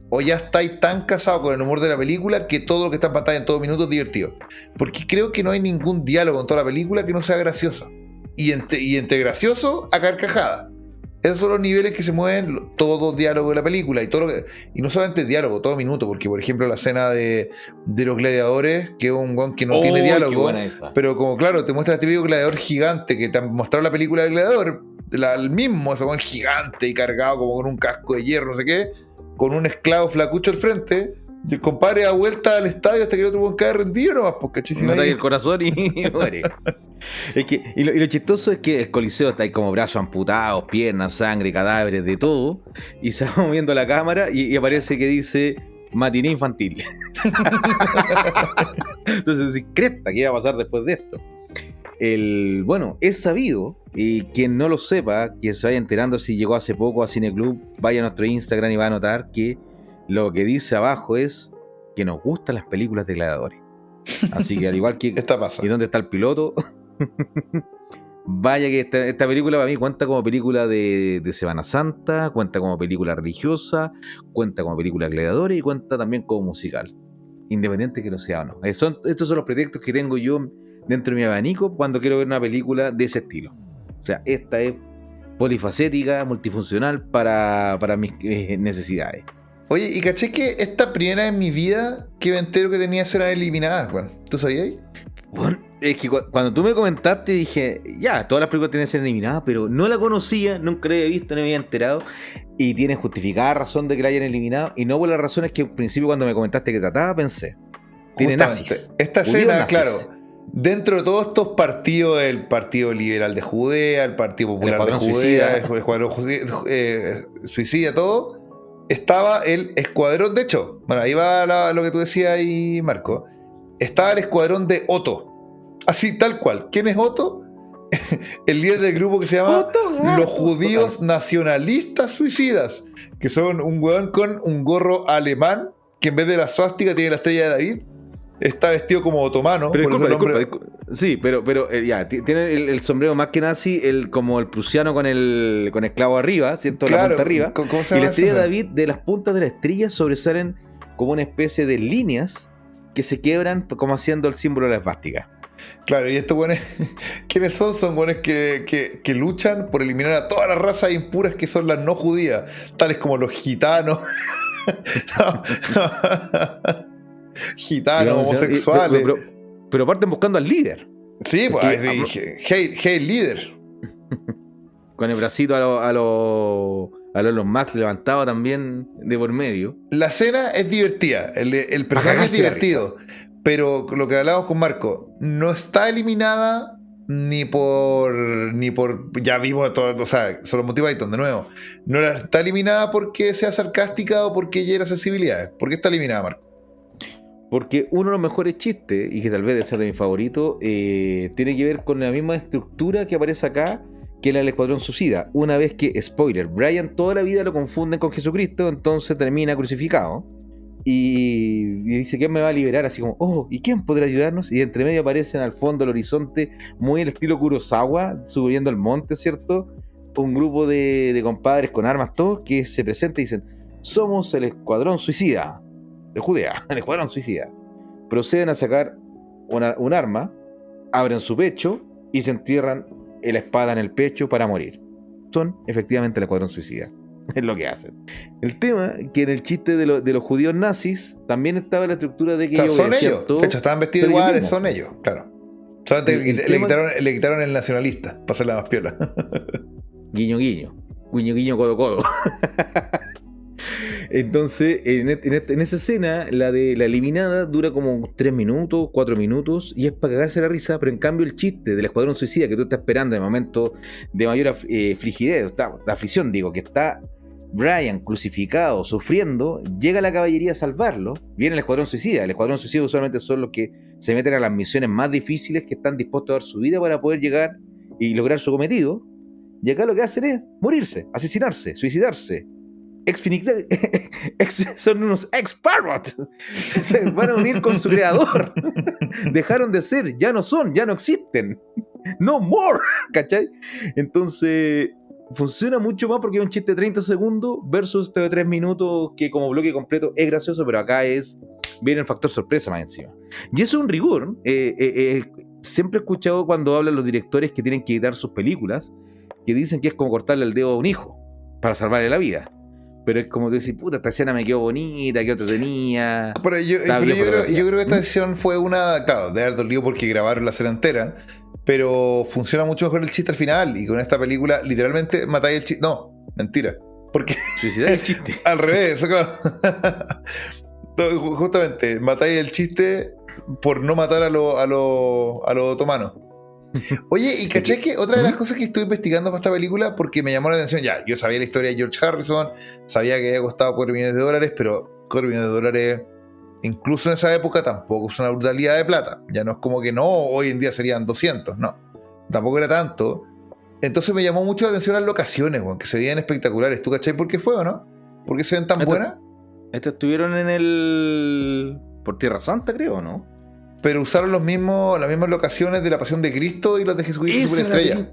o ya estáis tan casados con el humor de la película que todo lo que está en pantalla en todo minuto es divertido? Porque creo que no hay ningún diálogo en toda la película que no sea gracioso. Y entre gracioso a carcajada. Esos son los niveles que se mueven todo diálogo de la película. Y no solamente diálogo, todo minuto. Porque, por ejemplo, la escena de los gladiadores, que es un weón que no tiene diálogo. Qué buena esa. Pero como claro, te muestra el típico gladiador gigante que te han mostrado la película del gladiador. El mismo, ese weón gigante y cargado como con un casco de hierro, no sé qué. Con un esclavo flacucho al frente. Y el compadre da vuelta al estadio hasta que el otro weón cae rendido nomás. Porque Me ataque el corazón y muere. Y lo chistoso es que el coliseo está ahí como brazos amputados, piernas, sangre, cadáveres, de todo. Y se va moviendo la cámara y aparece que dice matiné infantil. Entonces, cresta, ¿qué iba a pasar después de esto? Bueno, es sabido, y quien no lo sepa, quien se vaya enterando si llegó hace poco a Cineclub, vaya a nuestro Instagram y va a notar que lo que dice abajo es que nos gustan las películas de gladiadores. Así que al igual que esta pasa. ¿Y dónde está el piloto? Vaya que esta película para mí cuenta como película de Semana Santa, cuenta como película religiosa, cuenta como película gladiadores y cuenta también como musical, independiente que lo sea o no. Estos son los pretextos que tengo yo dentro de mi abanico cuando quiero ver una película de ese estilo. O sea, esta es polifacética, multifuncional para mis necesidades. Oye, y caché que esta primera en mi vida que me entero que tenía escenas eliminadas, Juan. ¿Tú sabías? Bueno, es que cuando tú me comentaste dije, ya, todas las películas tienen que ser eliminadas, pero no la conocía, nunca la había visto, no me había enterado, y tiene justificada razón de que la hayan eliminado, y no por las razones que al principio cuando me comentaste que trataba pensé. Tiene nazis. Esta escena, claro, dentro de todos estos partidos, el Partido Liberal de Judea, el Partido Popular de Judea, el Escuadrón Suicida, todo, estaba el escuadrón, de hecho, bueno, ahí va lo que tú decías ahí, Marco. Estaba el escuadrón de Otto. Así, tal cual. ¿Quién es Otto? El líder del grupo que se llama Los Judíos Nacionalistas Suicidas, que son un weón con un gorro alemán que en vez de la suástica tiene la estrella de David. Está vestido como otomano. Pero disculpa. Sí, pero ya, tiene el sombrero más que nazi, como el prusiano con el clavo arriba, ¿cierto? Claro, la punta arriba. ¿cómo se y llama la estrella de eso? David, de las puntas de la estrella sobresalen como una especie de líneas que se quiebran como haciendo el símbolo de la esvástica. Claro, y estos buenos, ¿quiénes son? Son buenos que luchan por eliminar a todas las razas impuras que son las no judías, tales como los gitanos. Gitanos, homosexuales. Pero parten buscando al líder. Sí, pues ahí dije, hey, líder. Con el bracito a los Max levantado también de por medio. La escena es divertida, el personaje es divertido, pero lo que hablábamos con Marco, no está eliminada ni por ya vimos todo, o sea, son los motivos de nuevo. No está eliminada porque sea sarcástica o porque hiera sensibilidades. ¿Por qué está eliminada, Marco? Porque uno de los mejores chistes, y que tal vez debe ser de mi favorito, tiene que ver con la misma estructura que aparece acá, que la del Escuadrón Suicida. Una vez que, spoiler, Brian toda la vida lo confunden con Jesucristo, entonces termina crucificado. Y dice, ¿quién me va a liberar? Así como, oh, ¿y quién podrá ayudarnos? Y entre medio aparecen al fondo del horizonte, muy el estilo Kurosawa, subiendo el monte, ¿cierto? Un grupo de compadres con armas todos que se presentan y dicen, somos el Escuadrón Suicida de Judea, el Escuadrón Suicida. Proceden a sacar un arma, abren su pecho y se entierran la espada en el pecho para morir. Son efectivamente el Escuadrón Suicida. Es lo que hacen. El tema que en el chiste de los judíos nazis también estaba la estructura de que o sea, son ellos. De hecho, estaban vestidos iguales, son ellos, claro. Solamente le quitaron el nacionalista para hacerla más piola. Guiño, codo, codo. Entonces, en esa escena, la de la eliminada dura como 3 minutos, 4 minutos, y es para cagarse la risa, pero en cambio el chiste del Escuadrón Suicida que tú estás esperando en el momento de mayor frigidez, la aflicción, digo, que está Brian crucificado, sufriendo, llega la caballería a salvarlo, viene el Escuadrón Suicida. El Escuadrón Suicida usualmente son los que se meten a las misiones más difíciles, que están dispuestos a dar su vida para poder llegar y lograr su cometido, y acá lo que hacen es morirse, asesinarse, suicidarse. Son unos ex-parrot. Se van a unir con su creador. Dejaron de ser, ya no existen. No more, ¿cachai? Entonces, funciona mucho más porque es un chiste de 30 segundos versus este de 3 minutos que como bloque completo es gracioso, pero acá viene el factor sorpresa más encima. Y eso es un rigor. Siempre he escuchado cuando hablan los directores que tienen que editar sus películas, que dicen que es como cortarle el dedo a un hijo para salvarle la vida. Pero es como tú decís, puta, esta escena me quedó bonita, quedó entretenida. Pero yo creo que esta decisión fue claro, de haber dolido porque grabaron la escena entera, pero funciona mucho mejor el chiste al final. Y con esta película, literalmente, matáis el chiste. No, mentira. Porque suicidar el chiste. Al revés, claro. Justamente, matáis el chiste por no matar a los otomanos. Oye, y caché que otra de las cosas que estuve investigando para esta película, porque me llamó la atención, ya, yo sabía la historia de George Harrison, sabía que había costado $4 millones, pero $4 millones, incluso en esa época, tampoco es una brutalidad de plata. Ya no es como que no, hoy en día serían 200, no. Tampoco era tanto. Entonces me llamó mucho la atención las locaciones, bueno, que se veían espectaculares. ¿Tú cachai por qué fue o no? ¿Por qué se ven tan buenas? Estas estuvieron por Tierra Santa, creo, ¿no? Pero usaron las mismas locaciones de La Pasión de Cristo y las de Jesucristo Superestrella.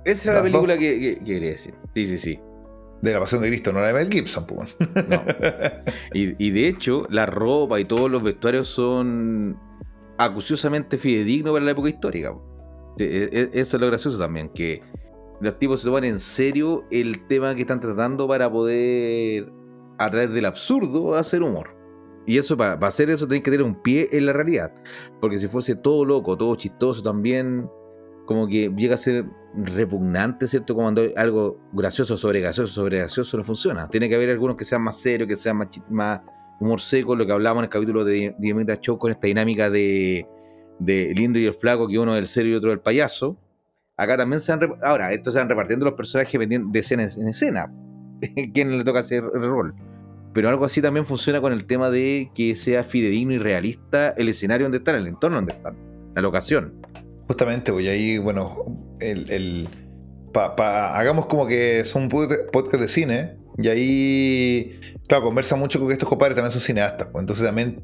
Esa es la película que quería decir. Sí. De La Pasión de Cristo, no la de Mel Gibson, pues. No. Y de hecho, la ropa y todos los vestuarios son acuciosamente fidedignos para la época histórica. Eso es lo gracioso también, que los tipos se toman en serio el tema que están tratando para poder, a través del absurdo, hacer humor. Y eso, para hacer eso, tenés que tener un pie en la realidad. Porque si fuese todo loco, todo chistoso también, como que llega a ser repugnante, ¿cierto? Como cuando algo gracioso sobre gracioso no funciona. Tiene que haber algunos que sean más serios, que sean más humor seco, lo que hablábamos en el capítulo de Diamita Show, con esta dinámica de Lindo y el Flaco, que uno es el serio y otro es el payaso. Acá también ahora, estos se van repartiendo los personajes de escena en escena. ¿Quién le toca hacer el rol? Pero algo así también funciona con el tema de que sea fidedigno y realista el escenario donde están, el entorno donde están, la locación. Justamente, pues ahí, bueno, hagamos como que son un podcast de cine, y ahí, claro, conversa mucho con que estos compadres también son cineastas, pues entonces también,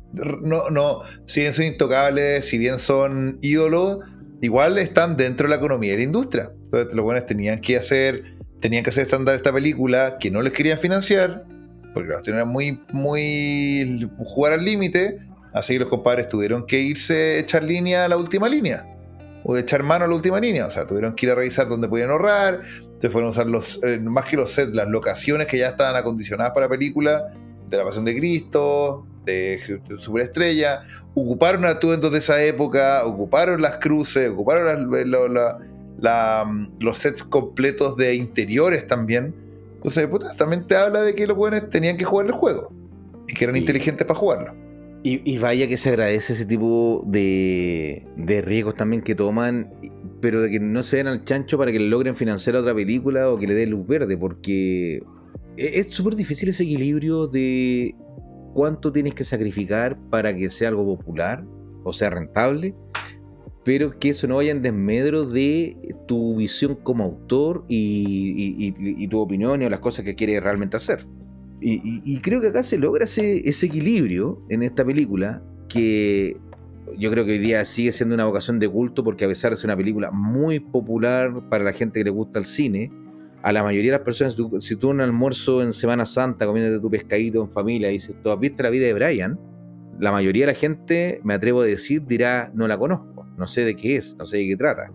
si bien son intocables, si bien son ídolos, igual están dentro de la economía y la industria. Entonces los buenos tenían que hacer estándar esta película, que no les querían financiar, porque las tenían muy jugar al límite, así que los compadres tuvieron que irse, echar línea a la última línea, o echar mano a la última línea, o sea, tuvieron que ir a revisar dónde podían ahorrar, se fueron a usar más que los sets, las locaciones que ya estaban acondicionadas para la película, de La Pasión de Cristo, de Superestrella, ocuparon atuendos de esa época, ocuparon las cruces, ocuparon los sets completos de interiores también. Entonces, también te habla de que los buenos tenían que jugar el juego y que eran inteligentes para jugarlo. Y vaya que se agradece ese tipo de riesgos también que toman, pero de que no se den al chancho para que logren financiar otra película o que le den luz verde, porque es súper difícil ese equilibrio de cuánto tienes que sacrificar para que sea algo popular o sea rentable, pero que eso no vaya en desmedro de tu visión como autor y tu opinión o las cosas que quieres realmente hacer. Y creo que acá se logra ese equilibrio en esta película, que yo creo que hoy día sigue siendo una vocación de culto, porque a pesar de ser una película muy popular para la gente que le gusta el cine, a la mayoría de las personas, si tú un almuerzo en Semana Santa comiéndote tu pescadito en familia y dices, ¿tú has visto la vida de Brian? La mayoría de la gente, me atrevo a decir, dirá, no la conozco, no sé de qué es, no sé de qué trata.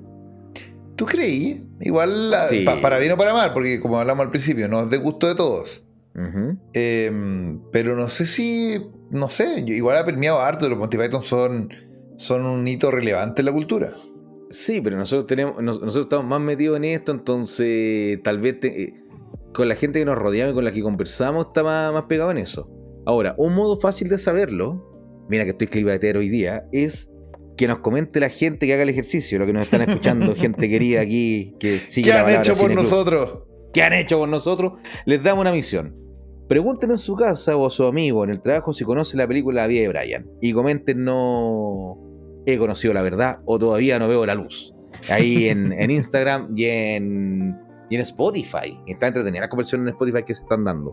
¿Tú creí? Igual, sí. Para bien o para mal, porque como hablamos al principio, no es de gusto de todos. Uh-huh. Pero no sé, yo igual ha permeado harto. Los Monty Python son un hito relevante en la cultura. Sí, pero nosotros estamos más metidos en esto, entonces tal vez con la gente que nos rodeamos y con la que conversamos está más pegado en eso. Ahora, un modo fácil de saberlo, mira que estoy clivatero hoy día, es que nos comente la gente que haga el ejercicio, lo que nos están escuchando, gente querida aquí que sigue. ¿Qué han hecho por nosotros? ¿Qué han hecho con nosotros? Les damos una misión. Pregunten en su casa o a su amigo en el trabajo si conoce la película La vida de Brian. Y comenten, no he conocido la verdad o todavía no veo la luz. Ahí en Instagram y en Spotify. Está entretenida la conversación en Spotify que se están dando.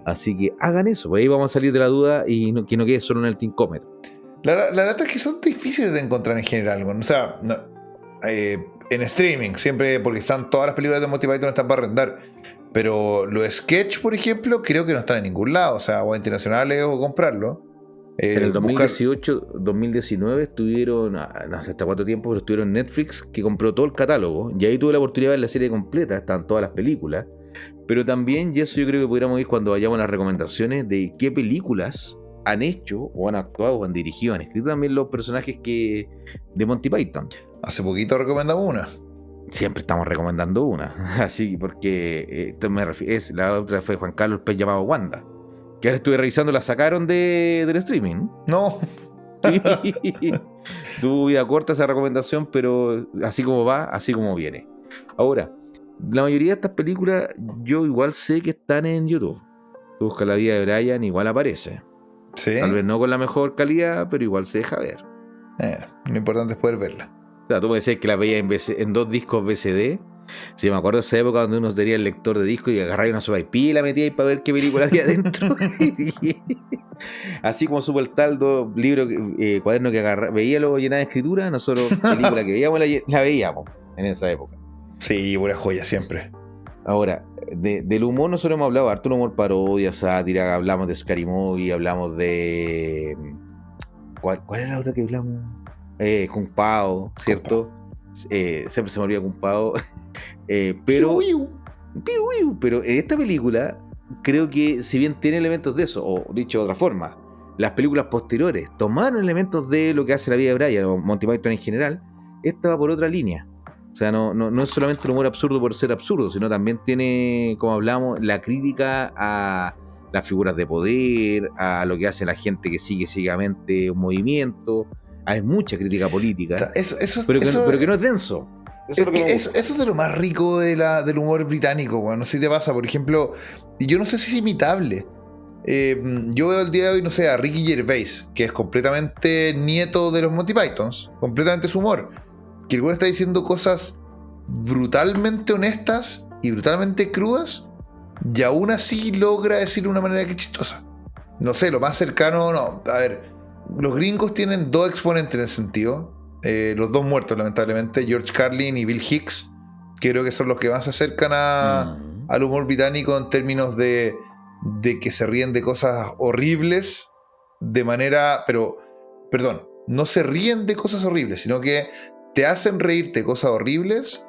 Así que hagan eso, pues ahí vamos a salir de la duda y que no quede solo en el Tincómetro. La data es que son difíciles de encontrar en general. O sea, En streaming, siempre, porque están todas las películas de Monty Python están para arrendar. Pero los sketch, por ejemplo, creo que no están en ningún lado. O sea, o internacionales o comprarlo. En el 2018, 2019 estuvieron, no sé hasta cuánto tiempo, pero estuvieron en Netflix, que compró todo el catálogo. Y ahí tuve la oportunidad de ver la serie completa, están todas las películas. Pero también, y eso yo creo que pudiéramos ir cuando vayamos a las recomendaciones de qué películas han hecho, o han actuado, o han dirigido, han escrito también los personajes de Monty Python. Hace poquito recomendamos una. Siempre estamos recomendando una. Así, porque la otra fue Juan Carlos, el pez llamado Wanda. Que ahora estuve revisando, la sacaron del streaming. No. Sí. Tuvo vida corta esa recomendación, pero así como va, así como viene. Ahora, la mayoría de estas películas yo igual sé que están en YouTube. Tú buscas La vida de Brian, igual aparece. Sí. Tal vez no con la mejor calidad, pero igual se deja ver. Lo importante es poder verla. O sea, tú me decías que la veías en 2 discos VCD. Sí, me acuerdo de esa época donde uno tenía el lector de disco y agarraba una sola IP y la metía ahí para ver qué película había dentro. Así como supo el taldo, libro, cuaderno que veía, lo llenaba de escritura, nosotros película que veíamos la veíamos en esa época. Sí, pura joya siempre. Ahora, del humor nosotros hemos hablado harto, el humor parodia, sátira, hablamos de Scary Movie, hablamos de... ¿Cuál es la otra que hablamos? Kung Pao, ¿cierto? Siempre se me olvida Kung Pao. Pero en esta película creo que si bien tiene elementos de eso, o dicho de otra forma, las películas posteriores tomaron elementos de lo que hace La vida de Brian o Monty Python en general, esta va por otra línea. O sea, no es solamente el humor absurdo por ser absurdo, sino también tiene, como hablamos, la crítica a las figuras de poder, a lo que hace la gente que sigue ciegamente un movimiento. Hay mucha crítica política, pero que no es denso. Eso es de lo más rico del humor británico, bueno. No sé si te pasa, por ejemplo, y yo no sé si es imitable. Yo veo el día de hoy, no sé, a Ricky Gervais, que es completamente nieto de los Monty Pythons, completamente su humor, que el güey está diciendo cosas brutalmente honestas y brutalmente crudas, y aún así logra decirlo de una manera que es chistosa. No sé, lo más cercano, no, a ver, los gringos tienen 2 exponentes en ese sentido, los 2 muertos lamentablemente, George Carlin y Bill Hicks, que creo que son los que más se acercan al humor británico en términos de que se ríen de cosas horribles de manera, pero, perdón, no se ríen de cosas horribles, sino que te hacen reírte de cosas horribles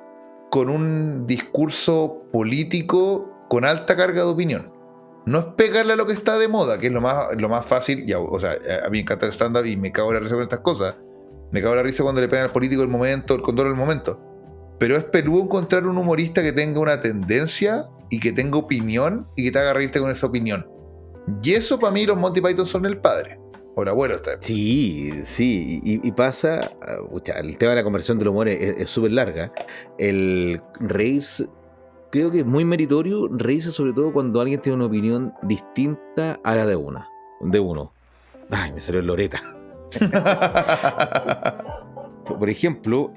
con un discurso político con alta carga de opinión. No es pegarle a lo que está de moda, que es lo más fácil. O sea, a mí me encanta el stand-up y me cago en la risa con estas cosas. Me cago en la risa cuando le pegan al político el momento, el condoro del momento. Pero es peludo encontrar un humorista que tenga una tendencia y que tenga opinión y que te haga reírte con esa opinión. Y eso para mí los Monty Python son el padre. O el abuelo está. Sí, y pasa, el tema de la conversión del humor es súper larga. El reírse, creo que es muy meritorio reírse sobre todo cuando alguien tiene una opinión distinta a la de uno. Ay, me salió el Loreta. Por ejemplo,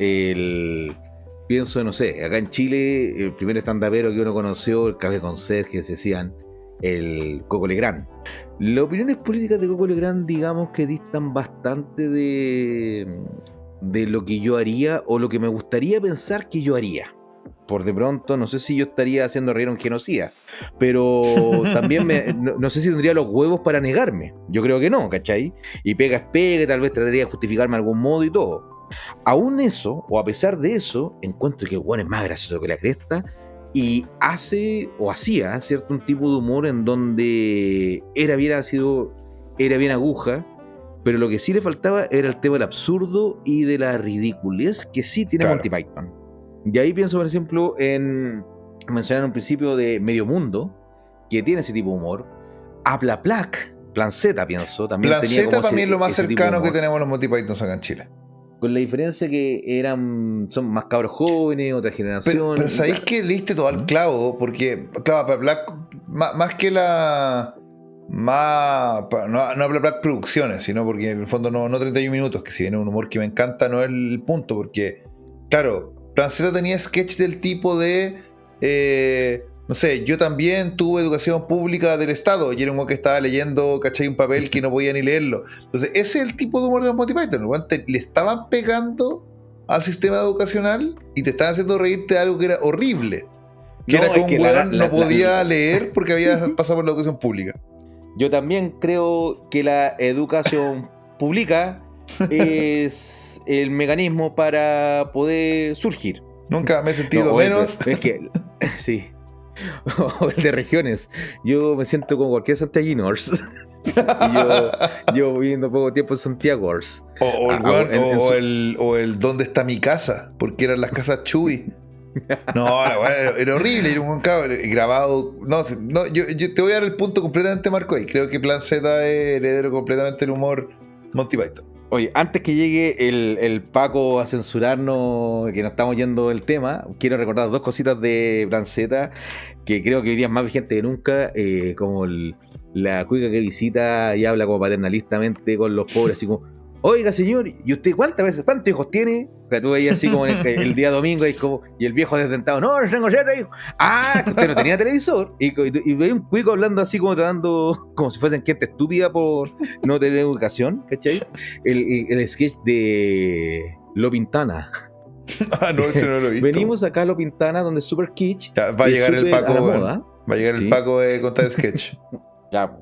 pienso, no sé, acá en Chile, el primer estandapero que uno conoció, el Café Conserje, que se decían, el Coco Legrand. Las opiniones políticas de Coco Legrand, digamos que distan bastante de lo que yo haría o lo que me gustaría pensar que yo haría. Por de pronto, no sé si yo estaría haciendo reír a un genocida, pero también no sé si tendría los huevos para negarme. Yo creo que no, ¿cachai? Y pega es pega, y tal vez trataría de justificarme de algún modo y todo. Aún eso, o a pesar de eso, encuentro que el weón es más gracioso que la cresta y hace o hacía, ¿cierto?, un tipo de humor en donde era bien ácido, era bien aguja, pero lo que sí le faltaba era el tema del absurdo y de la ridiculez que sí tiene Monty Python. Y ahí pienso, por ejemplo, en mencionar un principio de Medio Mundo, que tiene ese tipo de humor. Habla Plac, Plan Z, pienso. También Plan tenía Z como para mí es lo más cercano que tenemos. tenemos los Monty Python acá en Chile. Con la diferencia que son más cabros jóvenes, otra generación. Pero ¿sabéis que leíste todo al clavo? Porque, claro, Black, más que la... no habla Black Producciones, sino porque en el fondo no 31 minutos, que si viene un humor que me encanta, no es el punto, porque, claro, Plan Z tenía sketch del tipo de... no sé, yo también tuve educación pública del Estado y era un güey que estaba leyendo, ¿cachai? Un papel que no podía ni leerlo. Entonces, ese es el tipo de humor de los Monty Python. Le estaban pegando al sistema educacional y te estaban haciendo reírte de algo que era horrible. Que No, era que es un que weón no podía leer porque había pasado por la educación pública. Yo también creo que la educación pública es el mecanismo para poder surgir. Nunca me he sentido No, menos. es que, sí. O el de regiones. Yo me siento como cualquier santiaguino. yo viviendo poco tiempo en Santiago. O el ¿dónde está mi casa? Porque eran las casas Chuy. No, la weá era horrible. Era un cabrón grabado. No, yo te voy a dar el punto completamente marco ahí. Creo que Plan Z es heredero completamente del humor Monty Python. Oye, antes que llegue el Paco a censurarnos, que nos estamos yendo del tema, quiero recordar dos cositas de Plan Z que creo que hoy día es más vigente que nunca, como la cuica que visita y habla como paternalistamente con los pobres, así como, oiga señor, ¿y usted cuántos hijos tiene? Que tú veías así como el día domingo y el viejo desdentado, no tengo 7 hijos. Ah, que usted no tenía televisor. Y veía un cuico hablando así como tratando, como si fuesen gente estúpida por no tener educación, ¿cachai? El sketch de Lo Pintana. Ah, no, ese no lo he visto. Venimos acá a Lo Pintana, donde es super kitsch. Ya, va a llegar el Paco. A la moda. Va a llegar el Sí. Paco de contar sketch. Ya.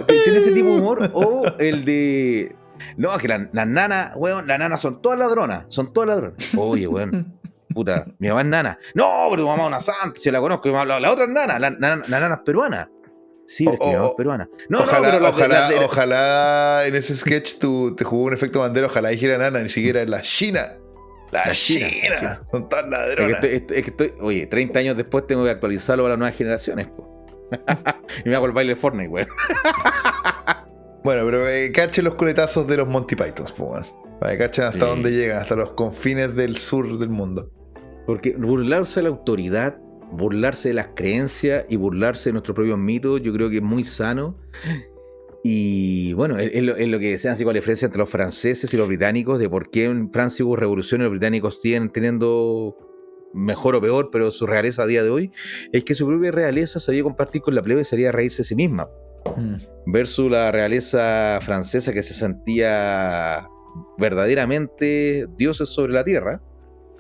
¿Tiene ese tipo de humor? O el de... No, que las nanas, weón, las nanas son todas ladronas. Oye, weón, puta, mi mamá es nana. No, pero tu mamá es una santa, si yo la conozco. La otra es nana, la nana es peruana. Sí, es que mi mamá es peruana. Ojalá en ese sketch te jugó un efecto bandera. Ojalá dijera nana, ni siquiera la China. La China. Son todas ladronas. Oye, 30 años después tengo que actualizarlo para las nuevas generaciones, po. Y me hago el baile de Fortnite, weón. Bueno, pero cachen los coletazos de los Monty Pythons, pues, bueno. Para que cachen hasta dónde llegan, hasta los confines del sur del mundo. Porque burlarse de la autoridad, burlarse de las creencias y burlarse de nuestros propios mitos, yo creo que es muy sano. Y bueno, es lo que decían así con la diferencia entre los franceses y los británicos, de por qué en Francia hubo revolución y los británicos siguen teniendo mejor o peor, pero su realeza a día de hoy, es que su propia realeza sabía compartir con la plebe y salía a reírse de sí misma. Versus la realeza francesa que se sentía verdaderamente dioses sobre la tierra.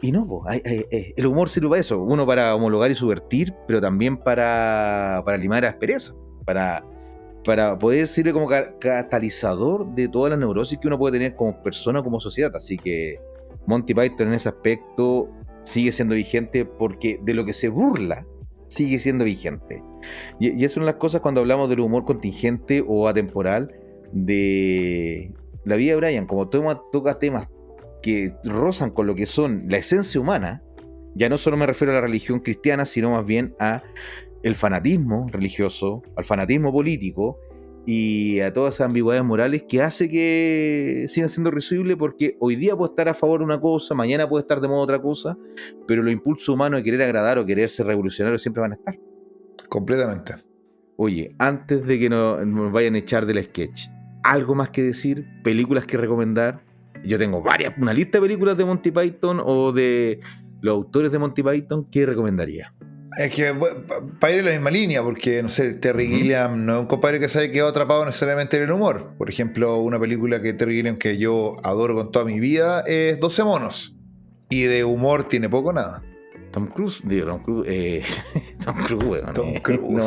Y no, el humor sirve para eso. Uno para homologar y subvertir, pero también para limar aspereza. Para poder servir como catalizador de todas las neurosis que uno puede tener como persona, como sociedad. Así que Monty Python en ese aspecto sigue siendo vigente porque de lo que se burla sigue siendo vigente. Y es una de las cosas cuando hablamos del humor contingente o atemporal de la vida de Brian, como toca temas que rozan con lo que son la esencia humana. Ya no solo me refiero a la religión cristiana, sino más bien a el fanatismo religioso, al fanatismo político y a todas esas ambigüedades morales que hace que sigan siendo risibles, porque hoy día puede estar a favor de una cosa, mañana puede estar de modo otra cosa, pero los impulsos humanos de querer agradar o querer ser revolucionario siempre van a estar. Completamente. Oye, antes de que nos vayan a echar del sketch, ¿algo más que decir? ¿Películas que recomendar? Yo tengo una lista de películas de Monty Python o de los autores de Monty Python que recomendaría. Es que para ir en la misma línea, porque, no sé, Terry Gilliam no es un compadre que se haya quedado atrapado necesariamente en el humor. Por ejemplo, una película que Terry Gilliam que yo adoro con toda mi vida es 12 monos. Y de humor tiene poco o nada. Tom Cruise, Tom Cruise, weón. Tom Cruise. No,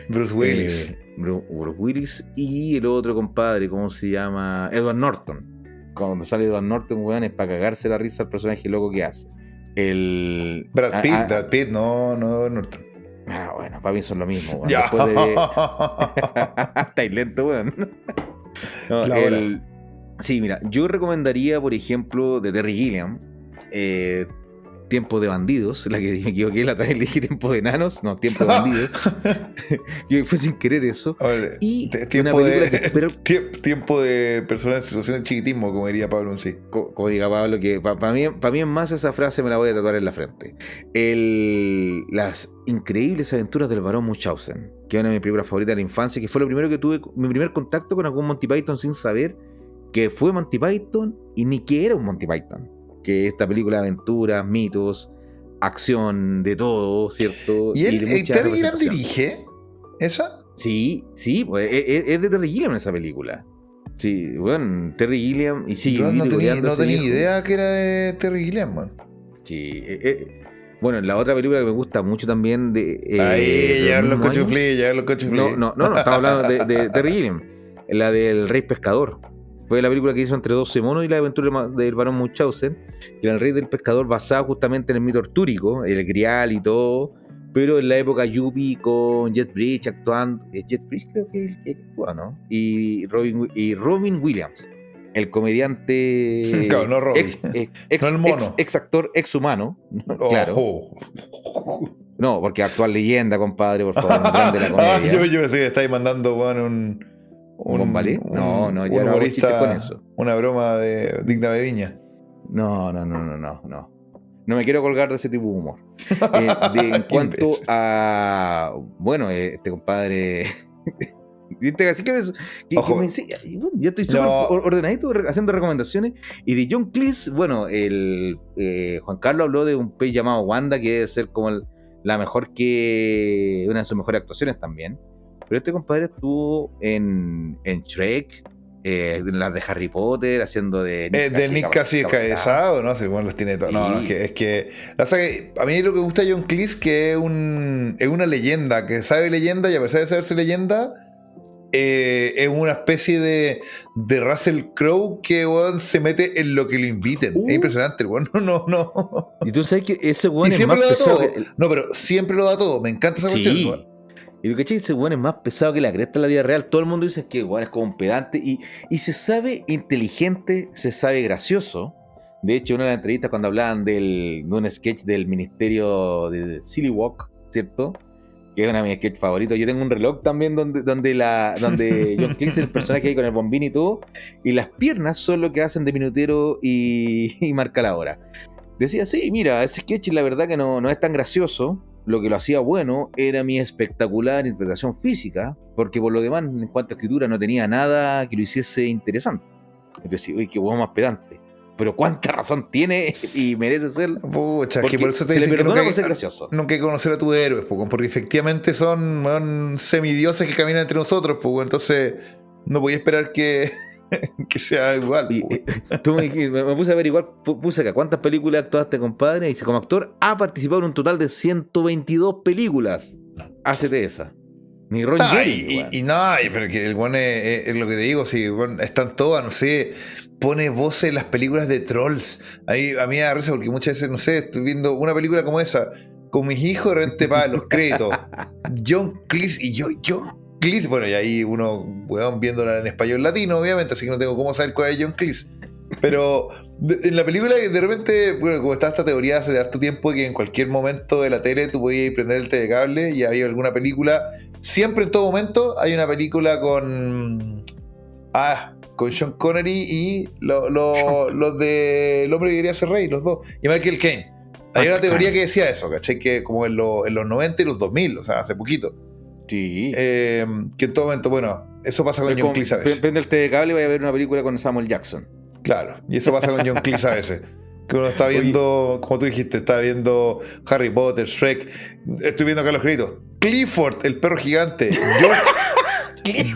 Bruce Willis. Bruce Willis y el otro compadre, ¿cómo se llama? Edward Norton. Cuando sale Edward Norton, weón, es para cagarse la risa al personaje loco que hace. Brad Pitt, no Norton. Ah, bueno, para mí son lo mismo, weón. Ya. Después estáis lento, weón. No, sí, mira, yo recomendaría, por ejemplo, de Terry Gilliam, Tiempo de Bandidos, la que me equivoqué la otra vez, le dije Tiempo de Enanos, no, Tiempo de Bandidos. Yo fue sin querer eso. Oye, y tiempo una película que espero... tiempo de personas en situación de chiquitismo, como diría Pablo en sí. Como diga Pablo, que para mí en más esa frase me la voy a tatuar en la frente. Las increíbles aventuras del Barón Munchausen, que es una de mis películas favoritas de la infancia, que fue lo primero que tuve, mi primer contacto con algún Monty Python sin saber que fue Monty Python y ni que era un Monty Python. Que esta película de aventuras, mitos, acción, de todo, ¿cierto? ¿Y él, de mucha Terry Gilliam representación. dirige esa? Sí, pues, es de Terry Gilliam esa película. Sí, bueno, Terry Gilliam y sí, Yo no tenía viejo. idea que era de Terry Gilliam, man. Sí, bueno, la otra película que me gusta mucho también Ahí, del ya los mismo año. cochuflés, ya los cochuflés. No, estaba hablando de Terry Gilliam, la del Rey Pescador. Fue la película que hizo entre 12 monos y la aventura del barón Munchausen, que era el Rey del Pescador basado justamente en el mito artúrico, el Grial y todo, pero en la época Yuppie con Jet Bridge actuando, Jet Bridge creo que es el que actúa, ¿no? Y Robin Williams, el comediante Claro, no Robin. No el mono. ex actor, ex humano, claro. Oh. No, porque actual leyenda, compadre, por favor, un grande de la comedia. Yo pensé que estáis mandando, bueno, ¿un Bombalé? No, ya no hago chistes humorista, con eso. una broma de digna de Viña. No. No me quiero colgar de ese tipo de humor. En cuanto a. Bueno, este compadre. ¿Viste? Así que me enseña. Yo estoy súper ordenadito haciendo recomendaciones. Y de John Cleese, bueno, Juan Carlos habló de un pez llamado Wanda, que debe ser como una de sus mejores actuaciones también. Pero este compadre estuvo en Shrek, en las de Harry Potter, haciendo de Nick casi cabezado, ¿no? Sí, bueno, los tiene todos. No, es que a mí lo que me gusta de John Cleese que es una leyenda, que sabe leyenda y a pesar de saberse leyenda, es una especie de Russell Crowe que bueno, se mete en lo que lo inviten. Es impresionante, bueno, no. Y tú sabes que ese weón es más pesado. No, pero siempre lo da todo. Me encanta esa cuestión, weón. Y lo que ese weón es más pesado que la cresta en la vida real. Todo el mundo dice que weón es como un pedante. Y se sabe inteligente, se sabe gracioso. De hecho, una de las entrevistas cuando hablaban de un sketch del ministerio de Silly Walk, ¿cierto? Que es una de mis sketches favoritos. Yo tengo un reloj también donde John Cleese, el personaje ahí con el bombín y todo. Y las piernas son lo que hacen de minutero y marca la hora. Decía, sí, mira, ese sketch la verdad que no es tan gracioso. Lo que lo hacía bueno era mi espectacular interpretación física, porque por lo demás, en cuanto a escritura, no tenía nada que lo hiciese interesante. Entonces, uy, qué huevo más pedante. Pero cuánta razón tiene y merece ser. Pucha, que por eso te dicen que nunca hay que ser gracioso. Nunca hay que conocer a tus héroes, porque efectivamente son semidioses que caminan entre nosotros, entonces no voy a esperar que sea igual. Tú me puse a averiguar, puse acá cuántas películas actuaste, compadre, y dice, como actor ha participado en un total de 122 películas. Hácete esa. Ni Ron Jeremy. Pero que el bueno es lo que te digo, si bueno, están todas, no sé, pone voces en las películas de Trolls. A mí me da risa porque muchas veces, no sé, estoy viendo una película como esa, con mis hijos, de repente para los créditos. John Cleese y yo Cleese, bueno, y ahí uno, weón, viéndola en español latino, obviamente, así que no tengo cómo saber cuál es John Cleese. Pero en la película, de repente, bueno, como está esta teoría hace harto tiempo, que en cualquier momento de la tele tú podías prender el telecable y había alguna película. Siempre, en todo momento, hay una película con Sean Connery y los de El hombre que quería ser rey, los dos, y Michael Caine. Hay una teoría que decía eso, ¿cachai? Que como en los 90 y los 2000, o sea, hace poquito. Sí. Que en todo momento, bueno, eso pasa con John Cleese a veces. Prende el telecable y vaya a ver una película con Samuel Jackson. Claro, y eso pasa con John Cleese a veces. Que uno está viendo, como tú dijiste, está viendo Harry Potter, Shrek. Estoy viendo acá los créditos. Clifford, el perro gigante.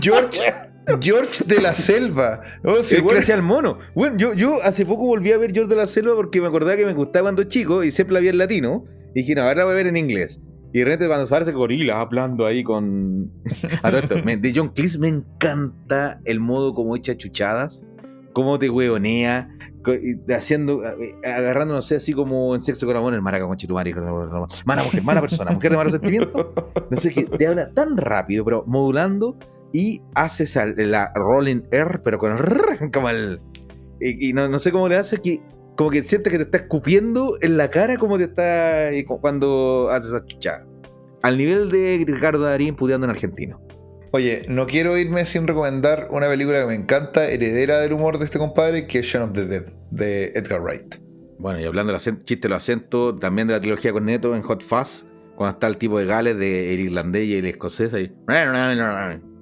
George de la Selva. Gracias al mono. Bueno, yo hace poco volví a ver George de la Selva porque me acordaba que me gustaba cuando chico y siempre la vi en latino. Y dije, no, ahora la voy a ver en inglés. Y de repente cuando aparece gorilas hablando ahí con... De John Cleese me encanta el modo como echa chuchadas, cómo te hueonea, agarrando, no sé, así como en Sexo con Amor, el maraca con Chitumari, mala mujer, mala persona, mujer de malos sentimientos. No sé, que te habla tan rápido, pero modulando, y haces la rolling R, pero con el como el... Y no sé cómo le hace, que como que sientes que te está escupiendo en la cara como te está cuando haces esa chuchada. Al nivel de Ricardo Darín puteando en argentino. Oye, no quiero irme sin recomendar una película que me encanta, heredera del humor de este compadre, que es Shaun of the Dead, de Edgar Wright. Bueno, y hablando del chiste de los acentos, también de la trilogía con Neto en Hot Fuzz, cuando está el tipo de Gales, el irlandés y el escocés ahí.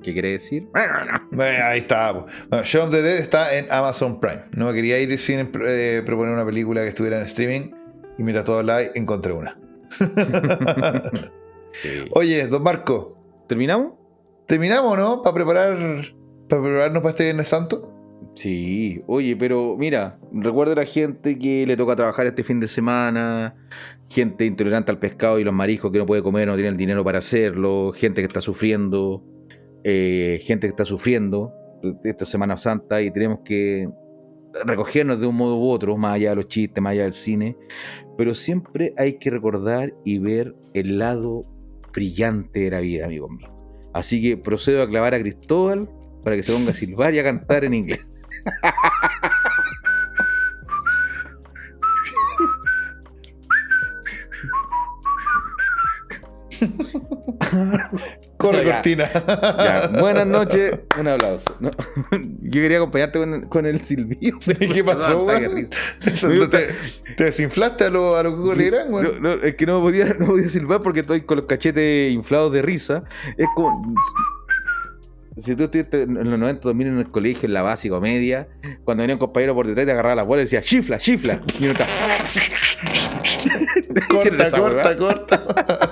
¿Qué quiere decir? Ahí está. Bueno, Shaun of the Dead está en Amazon Prime. No me quería ir sin proponer una película que estuviera en streaming, y mientras todo live encontré una. Sí. Oye, don Marco. ¿Terminamos? ¿Terminamos, no? Para preparar para prepararnos para este Viernes Santo. Sí, oye, pero mira, recuerda a la gente que le toca trabajar este fin de semana, gente intolerante al pescado y los mariscos que no puede comer, no tiene el dinero para hacerlo, gente que está sufriendo, esta Semana Santa y tenemos que recogernos de un modo u otro, más allá de los chistes, más allá del cine, pero siempre hay que recordar y ver el lado brillante de la vida, amigos míos. Así que procedo a clavar a Cristóbal para que se ponga a silbar y a cantar en inglés. Corre, Ya. cortina. Ya, buenas noches, un aplauso. No, yo quería acompañarte con el silbido. ¿Qué pasó, Ataque de weón? risa. ¿Te desinflaste a lo Coco Sí, Legrand, weón? no, es que no podía silbar porque estoy con los cachetes inflados de risa. Es como. Si tú estuviste en los 90, 2000 en el colegio, en la básica o media, cuando venía un compañero por detrás te agarraba la bola y decía, chifla, chifla. Y uno está. Corta, corta, corta.